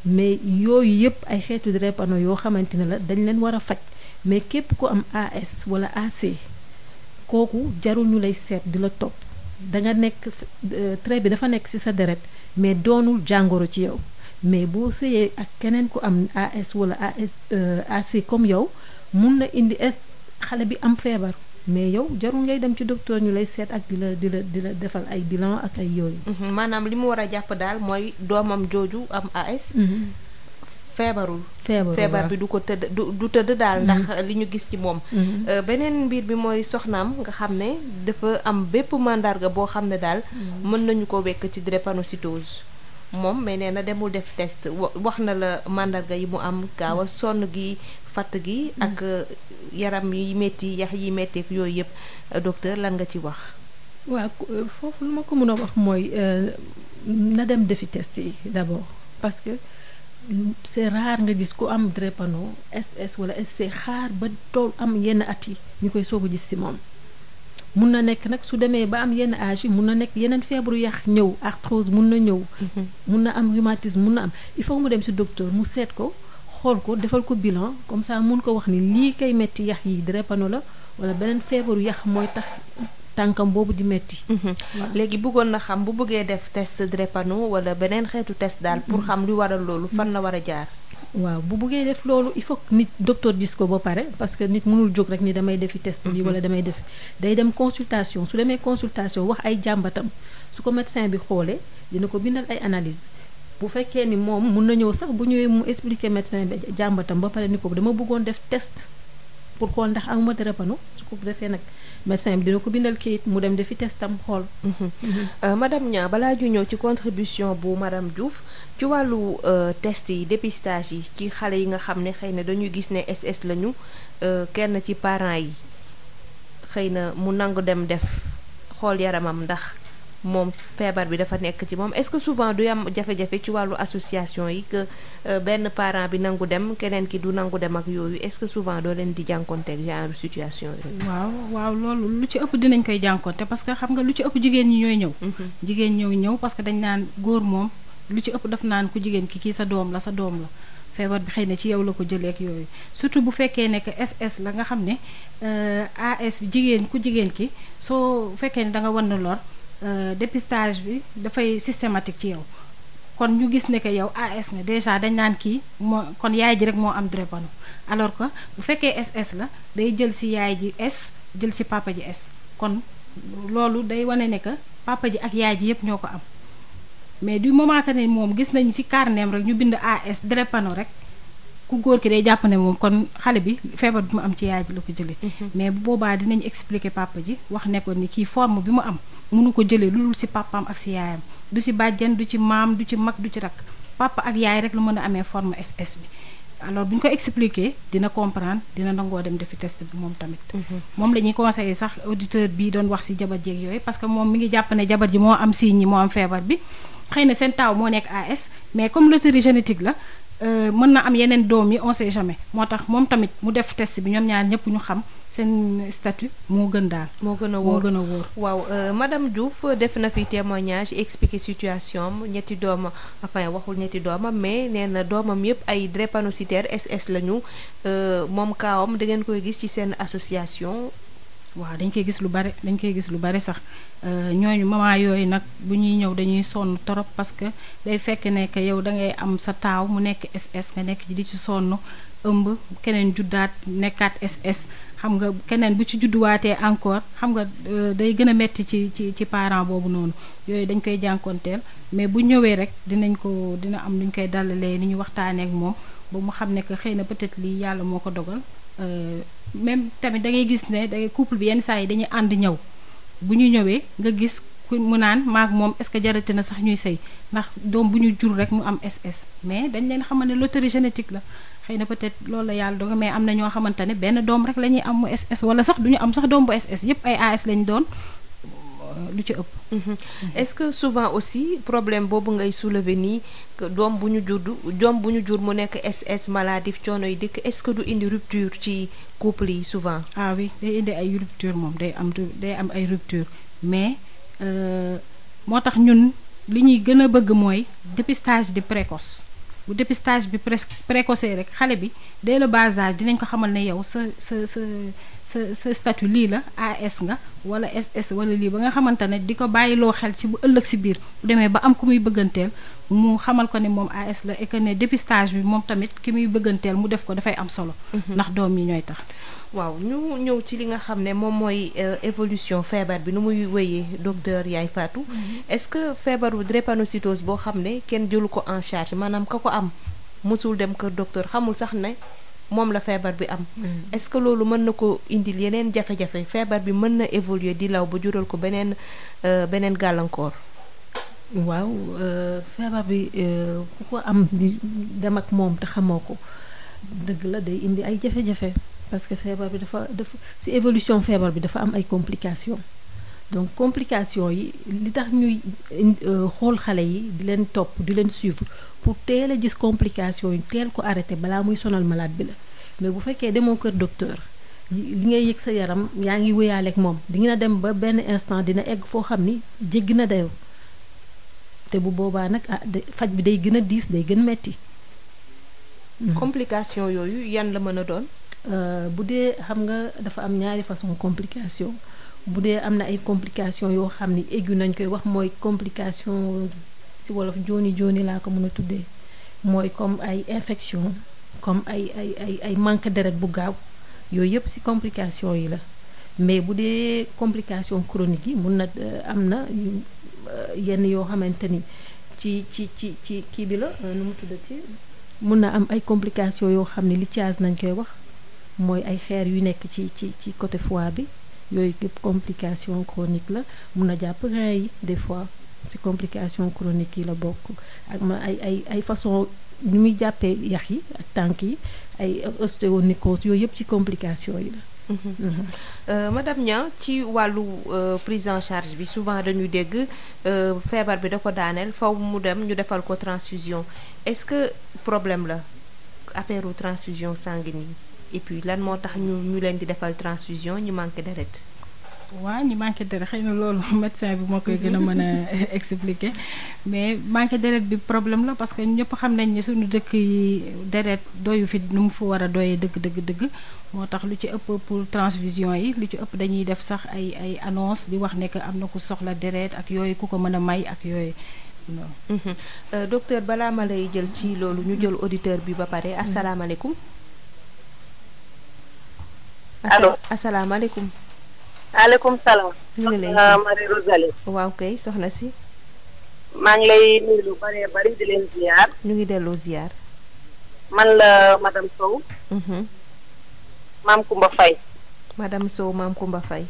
mais yooyu yëpp ay xeetu drépano yoo xamante ne la dañ leen war a faj mais képp ku am AS wala AC kooku jarul ñu lay seet di la topp danga nekk trait bi dafa nekk ci sa deret mais doonul jàngoro ci yow mais boo sëyee ak keneen ku am AS wala AC comme yow mun na indi xale bi am feebar mais yow jarul ngay dem ci docteur ñu lay seet ak di la defal ay bilan ak ay yooyu. maanaam li mu war a jàpp daal mooy doomam jooju am AS. feebar bi du ko tëdd du tëdd daal ndax li ñu gis ci moom. beneen mbir bi mooy soxnaam nga xam ne dafa am bépp mandarga boo xam ne daal mën nañu ko wekk ci drépanocytose moom mais nee na demul def test wax na la mandarga yi mu am gaaw a sonn gi fatt gi ak yaram yi metti yax yi metteek yooyu yëpp docteur lan nga ci wax. waaw foofu lu ma ko mën a wax mooy na dem defi test yi d'abord parce que c'est rare nga gis ku am drépano SS wala SC xaar ba tool am yenn at yi ñu koy soog a gis ci moom mun na nekk nag su demee ba am yenn âge yi mun na nekk yeneen feebaru yax ñëw arthrose mun na ñëw mun na am rhumatisme mun na am il faut mu dem ci docteur mu seet ko xool ko defal ko bilan comme ça mun ko wax ni lii kay metti yax yi drépano la wala beneen feebaru yax mooy tax tànkam boobu di metti léegi bëggoon na xam bu bëggee def test drépano wala beneen xeetu test daal pour xam lu waral loolu fan la war a jaar. waaw bu bëggee def loolu il faut que nit docteur gis ko ba pare parce que nit mënul jóg rek ni damay defi test bi wala damay def day dem consultation su demee consultation wax ay jàmbatam su ko médecin bi xoolee dina ko bindal ay analyse bu fekkee ni moom mun na ñëw sax bu ñëwee mu expliquer médecin bi jàmbatam ba pare ni ko dama bëggoon def test pour xool ndax amuma drépano su ko defee nag médecin bi dina ko bindal kayit mu dem defi testam xool. madame Niang balaa ju ñëw ci contribution bu madame Diouf ci wàllu test yi dépistage yi ci xale yi nga xam ne xëy na dañuy gis ne SS lañu kenn ci parents yi xëy na mu nangu dem def xool yaramam ndax moom feebar bi dafa nekk ci moom est-ce que souvent du am jafe-jafe ci wàllu association yi que benn parent bi nangu dem keneen ki du nangu dem ak yooyu est-ce que souvent doo leen di jànkonteeg genre situation yi. waaw loolu lu ci ëpp dinañ koy jànkonte parce que xam nga lu ci ëpp jigéen ñi ñooy ñëw. jigéen ñëw parce que dañ naan góor moom lu ci ëpp daf naan ku jigéen ki kii sa doom la feebar bi xëy na ci yow la ko jëlee ak yooyu surtout bu fekkee ne que SS la nga xam ne AS ku jigéen ki soo fekkee ne da nga wan na lor. Dépistage bi dafay systématique ci yow kon ñu gis ne que yow AS nga déjà dañ naan kii moo kon yaay ji rek moo am drépano alors que bu fekkee SS la day jël ci yaay ji S jël ci papa ji S kon loolu day wane ne que papa ji ak yaay ji yépp ñoo ko am mais du moment que ne moom gis nañ ci carnet rek ñu bind AS drépano rek ku góor ki day jàpp ne moom kon xale bi feebar bi mu am ci yaay ji la ko jëlee mais bu boobaa dinañ expliquer papa ji wax ne ko ni kii forme bi mu am mënu ko jëlee lu dul ci papaam ak ci yaayam du ci bàjjen du ci maam du ci mag du ci rakk papa ak yaay rek lu mën a amee forme SS bi alors bu ñu ko expliquer dina comprendre dina nangoo dem defi test bi moom tamit. moom la ñuy conseiller sax auditeur bi doon wax ci jabar jeeg yooyu parce que moom mi ngi jàpp ne jabar ji moo am signe yi moo am feebar bi xëy na seen taaw moo nekk AS mais comme loterie génétique la. mën na am yeneen doom yi on sait jamais moo tax moom tamit mu def test bi ñoom ñaar ñëpp ñu xam seen statut moo gën daal. moo gën a wóor waaw madame Diouf def na fi témoignage expliquer situation am ñetti doomam enfin waxul ñetti doomam mais nee na doomam yëpp ay drépanocytaires SS lañu moom kaawam da ngeen koy gis ci seen association. waaw dañ koy gis lu bari sax ñooñu maman yooyu nag bu ñuy ñëw dañuy sonn trop parce que day fekk ne que yow da ngay am sa taaw mu nekk SS nga nekk di ci sonn ëmb keneen juddaat nekkaat SS xam nga keneen bu ci judduwaatee encore xam nga day gën a metti ci parent boobu noonu yooyu dañ koy jànkonteel mais bu ñëwee rek dina am lu ñu koy dalalee ni ñu waxtaanee ak moom ba mu xam ne que xëy na peut-être lii yàlla moo ko dogal. Même tamit da ngay gis ne couple bi yenn saa yi dañuy ànd ñëw bu ñu ñëwee nga gis ku mu naan maak moom est-ce que jarati na sax ñuy sëy ndax doom bu ñu jur rek mu am SS mais dañ leen xamal ne loterie génétique la xëy na peut-être loolu la yàlla dogal mais am na ñoo xamante ne benn doom rek la ñuy am mu SS wala sax du ñu am sax doom bu SS yépp ay AS lañ doon lu ci ëpp. est-ce que souvent aussi problème boobu ngay soulever nii que doom bu ñu jur mu nekk SS maladif coono yi dikk est-ce que du indi rupture ci couple yi souvent. ah oui day indi ay rupture moom day am ay rupture mais moo tax ñun li ñuy gën a bëgg mooy dépistage di précoce bu dépistage bi précoce rek xale bi dès le bas âge dinañ ko xamal ne yow sa statut lii la AS nga wala SS wala lii ba nga xamante ne di ko bàyyiloo xel ci bu ëllëg si biir bu demee ba am ku muy bëgganteel mu xamal ko ne moom AS la et que ne dépistage bi moom tamit ki muy bëgganteel mu def ko dafay am solo. ndax doom yi ñooy tax. waaw ñu ñëw ci li nga xam ne moom mooy évolution feebar bi nu muy wéyee docteur Yaye Fatou. est-ce que feebaru drépanocytose boo xam ne kenn jëlu ko en charge maanaam ka ko am mosul dem kër docteur xamul sax ne moom la feebar bi am. est-ce que loolu mën na ko indil yeneen jafe-jafe feebar bi mën na évoluer di law ba jural ko beneen gàllankoor. waaw feebar bi ku ko am di dem ak moom te xamoo ko dëgg la day indi ay jafe-jafe parce que feebar bi dafa ci évolution feebar bi dafa am ay complications donc complications yi li tax ñuy xool xale yi di leen topp di leen suivre pour teel a gis complications yi teel ko arrêté balaa muy sonal malade bi la mais bu fekkee demoo kër docteur li ngay yëg sa yaram yaa ngi wéyaale ak moom dina dem ba benn instant dina egg foo xam ni jéggi na dayoo. te bu boobaa nag faj bi day gën a diis day gën metti. complication yooyu yan la mën a doon. bu dee xam nga dafa am ñaari façon complication bu dee am na ay complication yoo xam ni aigu nañ koy wax mooy complication ci wolof jooni laa ko mën a tuddee mooy comme ay infection comme ay manque deret bu gaaw yooyu yëpp ci complication yi la mais bu dee complication chronique yi mun na am na yenn yoo xamante ni ci kii bi la nu mu tuddati mun na am ay complications yoo xam ne lithiase nañ koy wax mooy ay xeer yu nekk ci côté foie bi yooyu yëpp complication chronique la mun na jàpp rein yi des fois ci complication chronique yi la bokk ak ma ay façon ni muy jàppee yax yi ak tànk yi ay ostéonécrose yooyu yëpp ci complication yi la. Madame Niang ci wàllu prise en charge bi souvent dañuy dégg feebar bi da ko daaneel faw mu dem ñu defal ko transfusion est-ce que problème la affaire transfusion sanguine yi et puis lan moo tax ñu leen di defal transfusion ñu manqué deret. waaw ñi manqué deret xëy na loolu médecin bi moo koy gën a mën a expliquer mais manqué deret bi problème la parce que ñëpp xam nañ ne suñu dëkk yi deret doyu fi nu mu fa war a doyee dëgg moo tax lu ci ëpp pour transfusion yi lu ci ëpp dañuy def sax ay annonce di wax ne que am na ku soxla deret ak yooyu ku ko mën a may ak yooyu. docteur balaa ma lay jël ci loolu ñu jël auditeur bi ba pare asalaamaaleykum. allo asalaamaaleykum. maaleykum salaam. ñu ngi lay Marie Rosalie. waaw kay soxna si. maa ngi lay nuyu lu bari di leen ziar. ñu ngi delloo ziar. man la madame Sow. maam Kumba Faye. madame Sow maam Kumba Faye.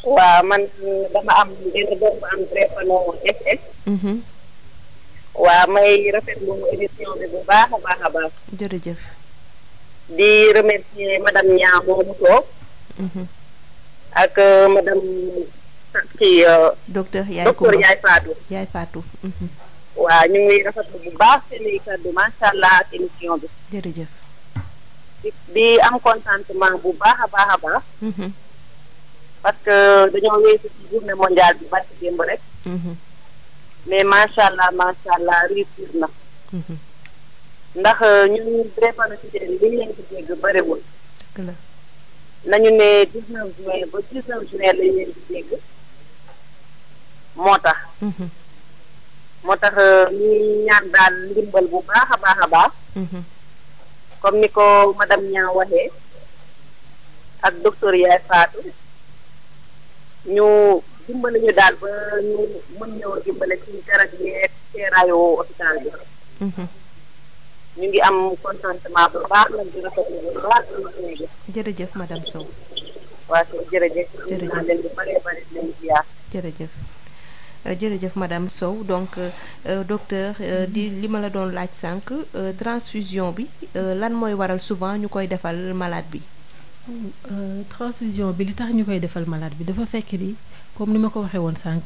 waaw man dama am benn doom bu am drépano SS. waaw may rafetlu émission bi bu baax a baax. jërëjëf. di remercier madame Niang moomu toog. ak madame kii. docteur Yaye Fatou. waaw ñu ngi rafetlu bu baax seen i kàddu macha allah ak émission bi. jërëjëf. di am contentement bu baax a baax. parce que dañoo weesu ci journée mondiale bi barki démb rek. mais macha allah réussir na. ndax ñun drépanocytaires yi li ñu leen di dégg bëriwul. dëgg la. nañu ne 19 juin ba 19 juin lañ leen di dégg moo tax. ñuy ñaan daal ndimbal bu baax a baax. comme ni ko madame Niang waxee ak docteur Yaye Fatou ñu dimbali ñu daal ba ñu mën ñëw dimbale ci garab yi ak seeraayu hôpital bi. ñu ngi am contentement bu baax lañ di rafetlu bu baax. jërëjëf madame Sow. waaw jërëjëf. jërëjëf madame Sow donc docteur di li ma la doon laaj sànq transfusion bi lan mooy waral souvent ñu koy defal malade bi. transfusion bi li tax ñu koy defal malade bi dafa fekk ni comme ni ma ko waxee woon sànq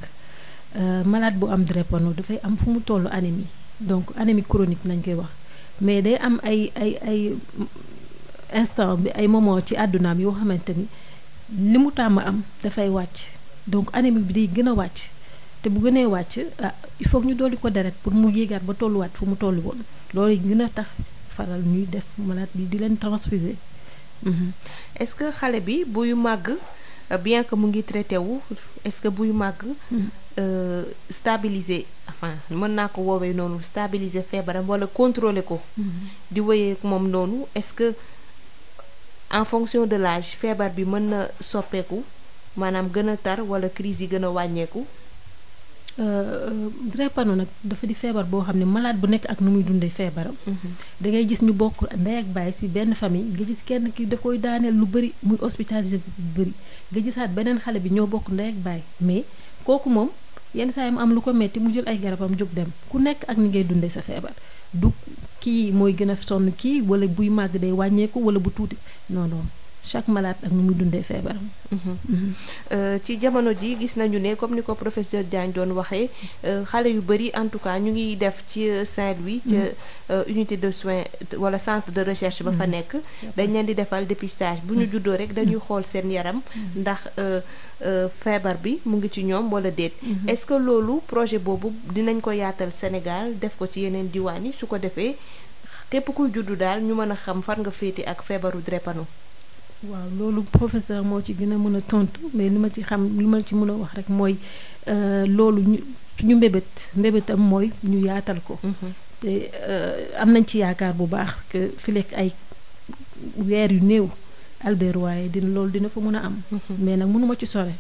malade bu am drépano dafay am fu mu tollu anémie donc anémie chronique nañ koy wax mais day am ay instant bi ay moment ci àddunaam yoo xamante ni li mu tàmm am dafay wàcc donc anémie bi day gën a wàcc te bu gënee wàcc il faut que ñu dolli ko deret pour mu yéegaat ba tolluwaat fu mu tollu woon loolu gën a tax faral ñuy def malade bi di leen transfuser. est-ce que xale bi buy màgg bien que mu ngi traité wu est-ce que buy màgg stabiliser enfin mën naa ko woowee noonu stabiliser feebaram wala contrôler ko di wéyee moom noonu est-ce que en fonction de l'âge feebar bi mën na soppeeku maanaam gën a tar wala crise yi gën a wàññeeku. drépano nag dafa di feebar boo xam ne malade bu nekk ak nu muy dundee feebaram. da ngay gis ñu bokk ndey ak baay ci benn famille nga gis kenn ki da koy daaneel lu bëri muy hospitalisé bu bëri nga gisaat beneen xale bi ñoo bokk ndey ak baay mais kooku moom yenn saa yi mu am lu ko metti mu jël ay garabam jóg dem ku nekk ak ni ngay dundee sa feebar du kii mooy gën a sonn kii wala buy màgg day wàññeeku wala bu tuuti non non. chaque malade ak nu muy dundee feebaram. ci jamono ji gis nañu ne comme ni ko professeur Diagne doon waxee xale yu bari en tout cas ñu ngi def ci Saint-Louis ca unité de soins wala centre de recherche ba fa nekk dañ leen di defal dépistage bu ñu juddoo rek dañuy xool seen yaram ndax feebar bi mu ngi ci ñoom wala déet. est-ce que loolu projet boobu dinañ ko yaatal Sénégal def ko ci yeneen diwaan yi su ko defee képp kuy juddu daal ñu mën a xam fan nga féete ak feebaru drépano. waaw loolu professeur moo ci gën a mën a tontu mais li ma ci xam li ma ci mën a wax rek mooy loolu ñu mbébétam mooy ñu yaatal ko. te am nañ ci yaakaar bu baax que fi lekk ay weer yu néew Albert waaye loolu dina fa mën a am. mais nag mënuma ci sore.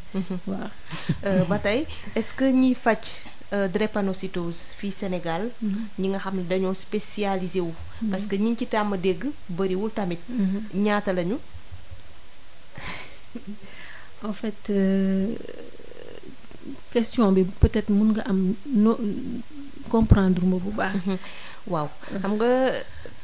waaw. ba tey est-ce que ñiy faj drépanocytose fii Sénégal. ñi nga xam ne dañoo spécialisé wu. parce que ñi ci tàmm dégg bariwul tamit. ñaata lañu. en fait question bi peut-être mun nga am comprendre ma bu baax. waaw xam nga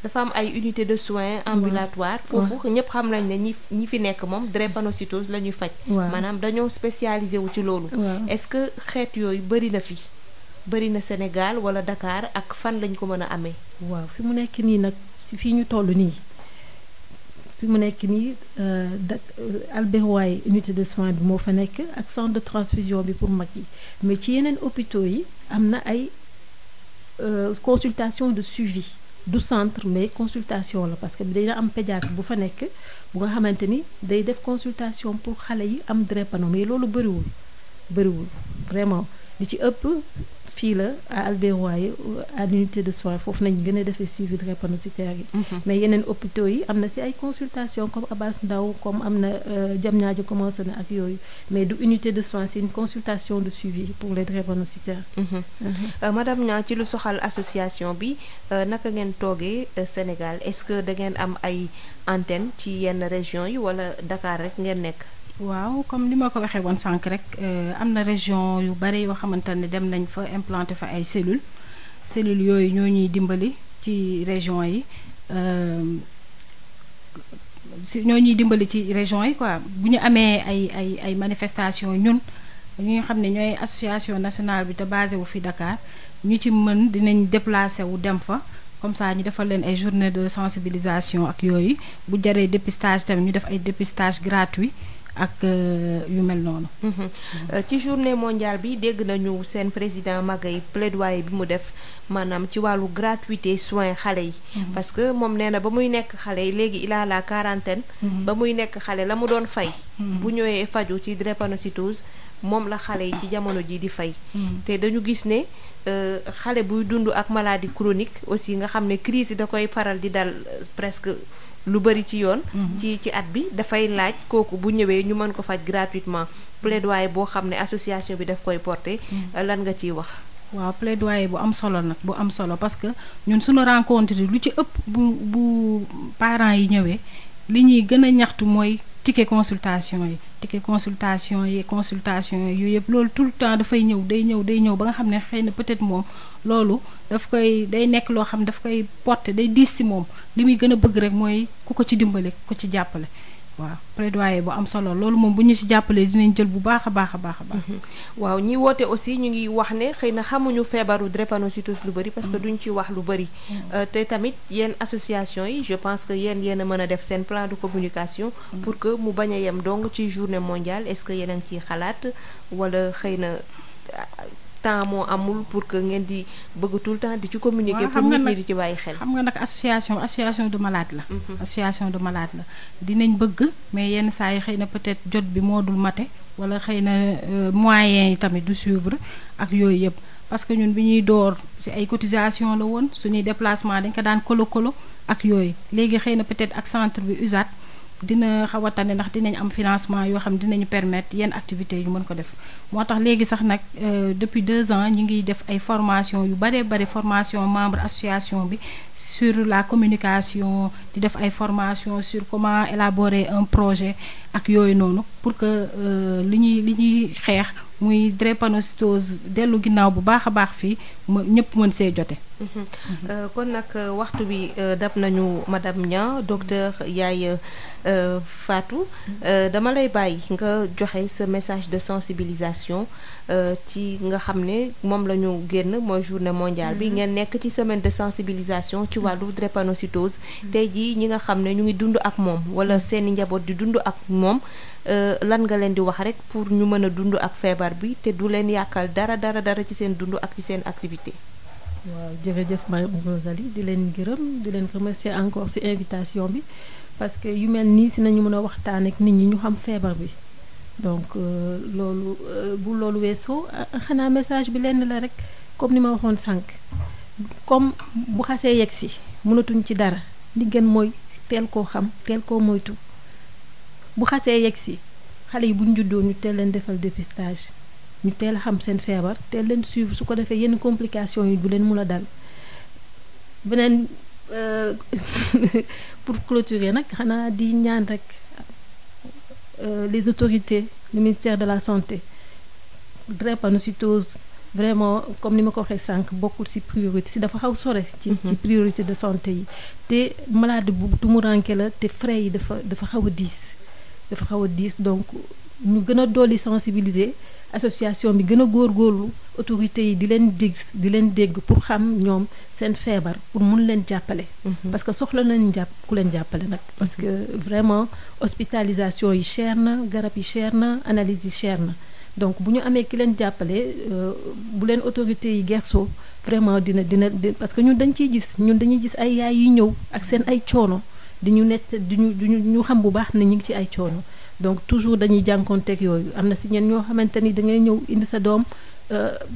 dafa am ay unité de soins ambulatoire foofu ñëpp xam nañ ne ñi fi nekk moom drépanocytose la ñuy faj. maanaam dañoo spécialisé wu ci loolu. est-ce que xeet yooyu bari na fi bari na Sénégal wala Dakar ak fan lañ ko mën a amee. waaw fi mu nekk nii nag si fii ñu toll nii. fi mu nekk nii Albert Royer unité de soins bi moo fa nekk ak centre de transfusion bi pour mag yi mais ci yeneen hôpitaux yi am na ay consultation de suivi du centre mais consultation la parce que dina am pédiatre bu fa nekk bu nga xamante ni day def consultation pour xale yi am drépano mais loolu bëriwul vraiment li ci ëpp fii la à Albert Royer à l'unité de soins foofu nañ gën a defee suivi drépanocytaire yi. mais yeneen hôpitaux yi am na ci ay consultation comme Abass Ndao comme am na Diamniadio commencé na ak yooyu mais du unité de soins c'est une consultation de suivi pour les drépanocytaires. madame Niang ci lu soxal association bi naka ngeen toogee Sénégal est-ce que da ngeen am ay antenne ci yenn régions yi wala Dakar rek ngeen nekk. waaw comme li ma ko waxee woon sànq rek am na région yu bari yoo xamante ne dem nañ fa implanter fa ay cellules yooyu ñoo ñuy dimbali ci région yi quoi bu ñu amee ay manifestations ñun ñi nga xam ne ñooy association nationale bi te basé wu fi Dakar ñu ci mën dinañ déplacer wu dem fa comme ça ñu defal leen ay journée de sensibilisation ak yooyu bu jaree dépistage tamit ñu def ay dépistage gratuit ak yu mel noonu. ci journée mondiale bi dégg nañu seen président Magaye plaidoyer bi mu def maanaam ci wàllu gratuité soins xale yi. parce que moom nee na ba muy nekk xale yi léegi il a la quarantaine. ba muy nekk xale la mu doon fay. bu ñëwee faju ci drépanocytose moom la xale yi ci jamono ji di fay. te dañu gis ne xale buy dund ak maladie chronique aussi nga xam ne crise yi da koy faral di dal presque. lu bari ci yoon. ci at bi dafay laaj kooku bu ñëwee ñu mën ko faj gratuitement plaidoyer boo xam ne association bi daf koy porter. lan nga ciy wax. waaw plaidoyer bu am solo nag bu am solo parce que ñun suñu rencontre lu ci ëpp bu parents yi ñëwee li ñuy gën a ñaxtu mooy ticket consultation yi yooyu yëpp loolu tout le temps dafay day ñëw ba nga xam ne xëy na peut-être moom loolu day nekk loo xam daf koy porter day diis ci moom li muy gën a bëgg rek mooy ku ko ci dimbale ku ko ci jàppale waaw plaidoyer bu am solo loolu moom bu ñu ci jàppalee dinañ jël bu baax a baax. waaw ñi woote aussi ñu ngi wax ne xëy na xamuñu feebaru drépanocytose lu bari parce que duñ ci wax lu bari. te tamit yenn association yi je pense que yéen a mën a def seen plan de communication. pour que mu bañ a yem donc ci journée mondiale est-ce que yéen a ngi ciy xalaat wala xëy na temps moo amul pour que ngeen di bëgg tout le temps di ci communiquer. pour nit ñi di ci bàyyi xel. xam nga nag association de malade la. association de malade la dinañ bëgg mais yenn saa yi xëy na peut-être jot bi moo dul mate wala xëy na moyens yi tamit du suivre ak yooyu yëpp parce que ñun bi ñuy door ci ay cotisation la woon suñuy déplacement dañ ko daan kolo ak yooyu léegi xëy na peut-être ak centre bi USAT dina xaw a tane ndax dinañ am financement yoo xam dinañu permettre yenn activités yu mën ko def moo tax léegi sax nag depuis 2 ans ñu ngi def ay formation yu bari formation membre association bi sur la communication di def ay formation sur comment élaborer un projet ak yooyu noonu pour que li ñuy xeex muy drépanocytose dellu ginnaaw bu baax a baax fii ñëpp mën see jote. kon nag waxtu bi dab nañu madame Niang docteur Yaye Fatou dama lay bàyyi nga joxe sa message de sensibilisation ci nga xam ne moom la ñu génn mooy journée mondiale bi ngeen nekk ci semaine de sensibilisation ci wàllu drépanocytose tey jii ñi nga xam ne ñu ngi dund ak moom wala seeni njaboot di dund ak moom lan nga leen di wax rek pour ñu mën a dund ak feebar bi te du leen yàqal dara ci seen dund ak ci seen activité. waaw jërëjëf Marie Rosalie di leen gërëm di leen remercier encore ci invitation bi parce que yu mel nii si nañu mën a waxtaan ak nit ñi ñu xam feebar bi donc loolu bu loolu weesoo xanaa message bi lenn la rek comme ni ma waxoon sànq comme bu xasee yegg si mënatuñ ci dara li gën mooy teel koo xam teel koo moytu bu xasee yegg si xale yi bu ñu juddoo ñu teel leen defal dépistage ñu teel a xam seen feebar teel leen suivre su ko defee yenn complications yi du leen mun a dal beneen pour clôturer nag xanaa di ñaan rek les autorités le ministère de la santé drépanocytose vraiment comme ni ma ko waxee sànq bokkul ci priorité ci dafa xaw sore ci priorité de santé yi te malade bu tumuranke la te frais yi dafa xaw a diis donc ñu gën a dolli sensibiliser association bi gën a góorgóorlu autorités yi di leen dégg pour xam ñoom seen feebar pour mun leen jàppale parce que soxla nañu ku leen jàppale nag parce que vraiment hospitalisation yi cher na garab yi cher na analyse yi cher na donc bu ñu amee ki leen jàppale bu leen autorités yi gersoo vraiment dina parce que ñun dañuy gis ay yaay yu ñëw ak seen ay coono diñu ñu xam bu baax ne ñu ngi ci ay coono donc toujours dañuy jànkoonteeg yooyu am na si ñenn ñoo xamante ni da ngay ñëw indi sa doom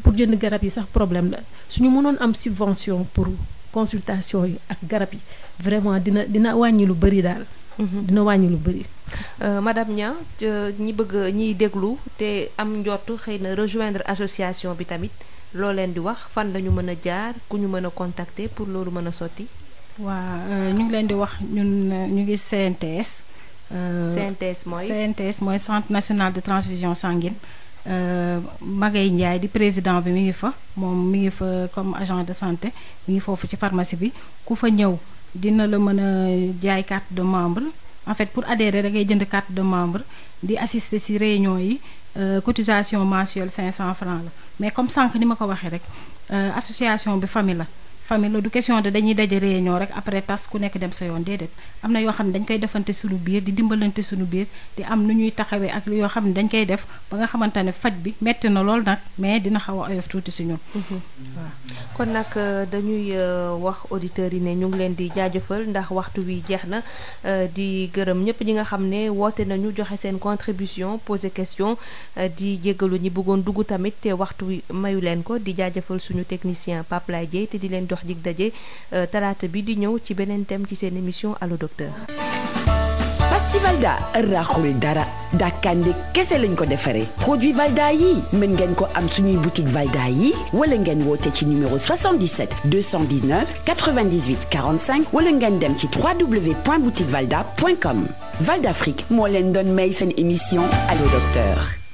pour jënd garab yi sax problème la suñu mënoon am subvention pour consultation yi ak garab yi vraiment dina wàññi lu bëri daal. dina wàññi lu bëri. madame Niang ñiy déglu te am njort xëy na rejoindre association bi tamit loo leen di wax fan la ñu mën a jaar ku ñu mën a contacter pour loolu mën a sotti. waa ñu ngi leen di wax ñun ñu ngi CNTS. CNTS mooy Centre national de transfusion sanguine Magay Ndiaye di président bi mi ngi fa moom mi ngi fa comme agent de santé mi ngi foofu ci pharmacie bi ku fa ñëw dina la mën a jaay carte de membre en fait pour adhérer da ngay jënd carte de membre di assister ci réunion yi cotisation mensuelle 500 francs la mais comme sànq ni ma ko waxee rek association bi famille la du question de dañuy daje réunion rek après tas ku nekk dem sa yoon déedéet am na yoo xam ne dañ koy defante suñu biir di dimbalante suñu biir di am nu ñuy taxawee ak yoo xam ne dañ koy def ba nga xamante ne faj bi metti na lool nag mais dina xaw a oyof tuuti si ñun. waaw kon nag dañuy wax auditeurs yi ne ñu ngi leen di jaajëfal ndax waxtu wi jeex na di gërëm ñëpp ñi nga xam ne woote nañu joxe seen contribution poser question di jéggalu ñi bëggoon dugg tamit te waxtu wi mayu leen ko di jaajëfal suñu technicien Pape Laye Dieye te di leen jox dig daje talaata bi di ñëw ci beneen thème ci seen émission Allo Docteur. Pasti Valda raxul dara dàkkande kese lañ ko defaree produit Valda yi mën ngeen ko am suñuy boutique Valda yi wala ngeen woote ci numéro 77 219 98 45 wala ngeen dem ci www.boutiquevalda.com Val d'Afrique moo leen doon may seen émission Allo Docteur.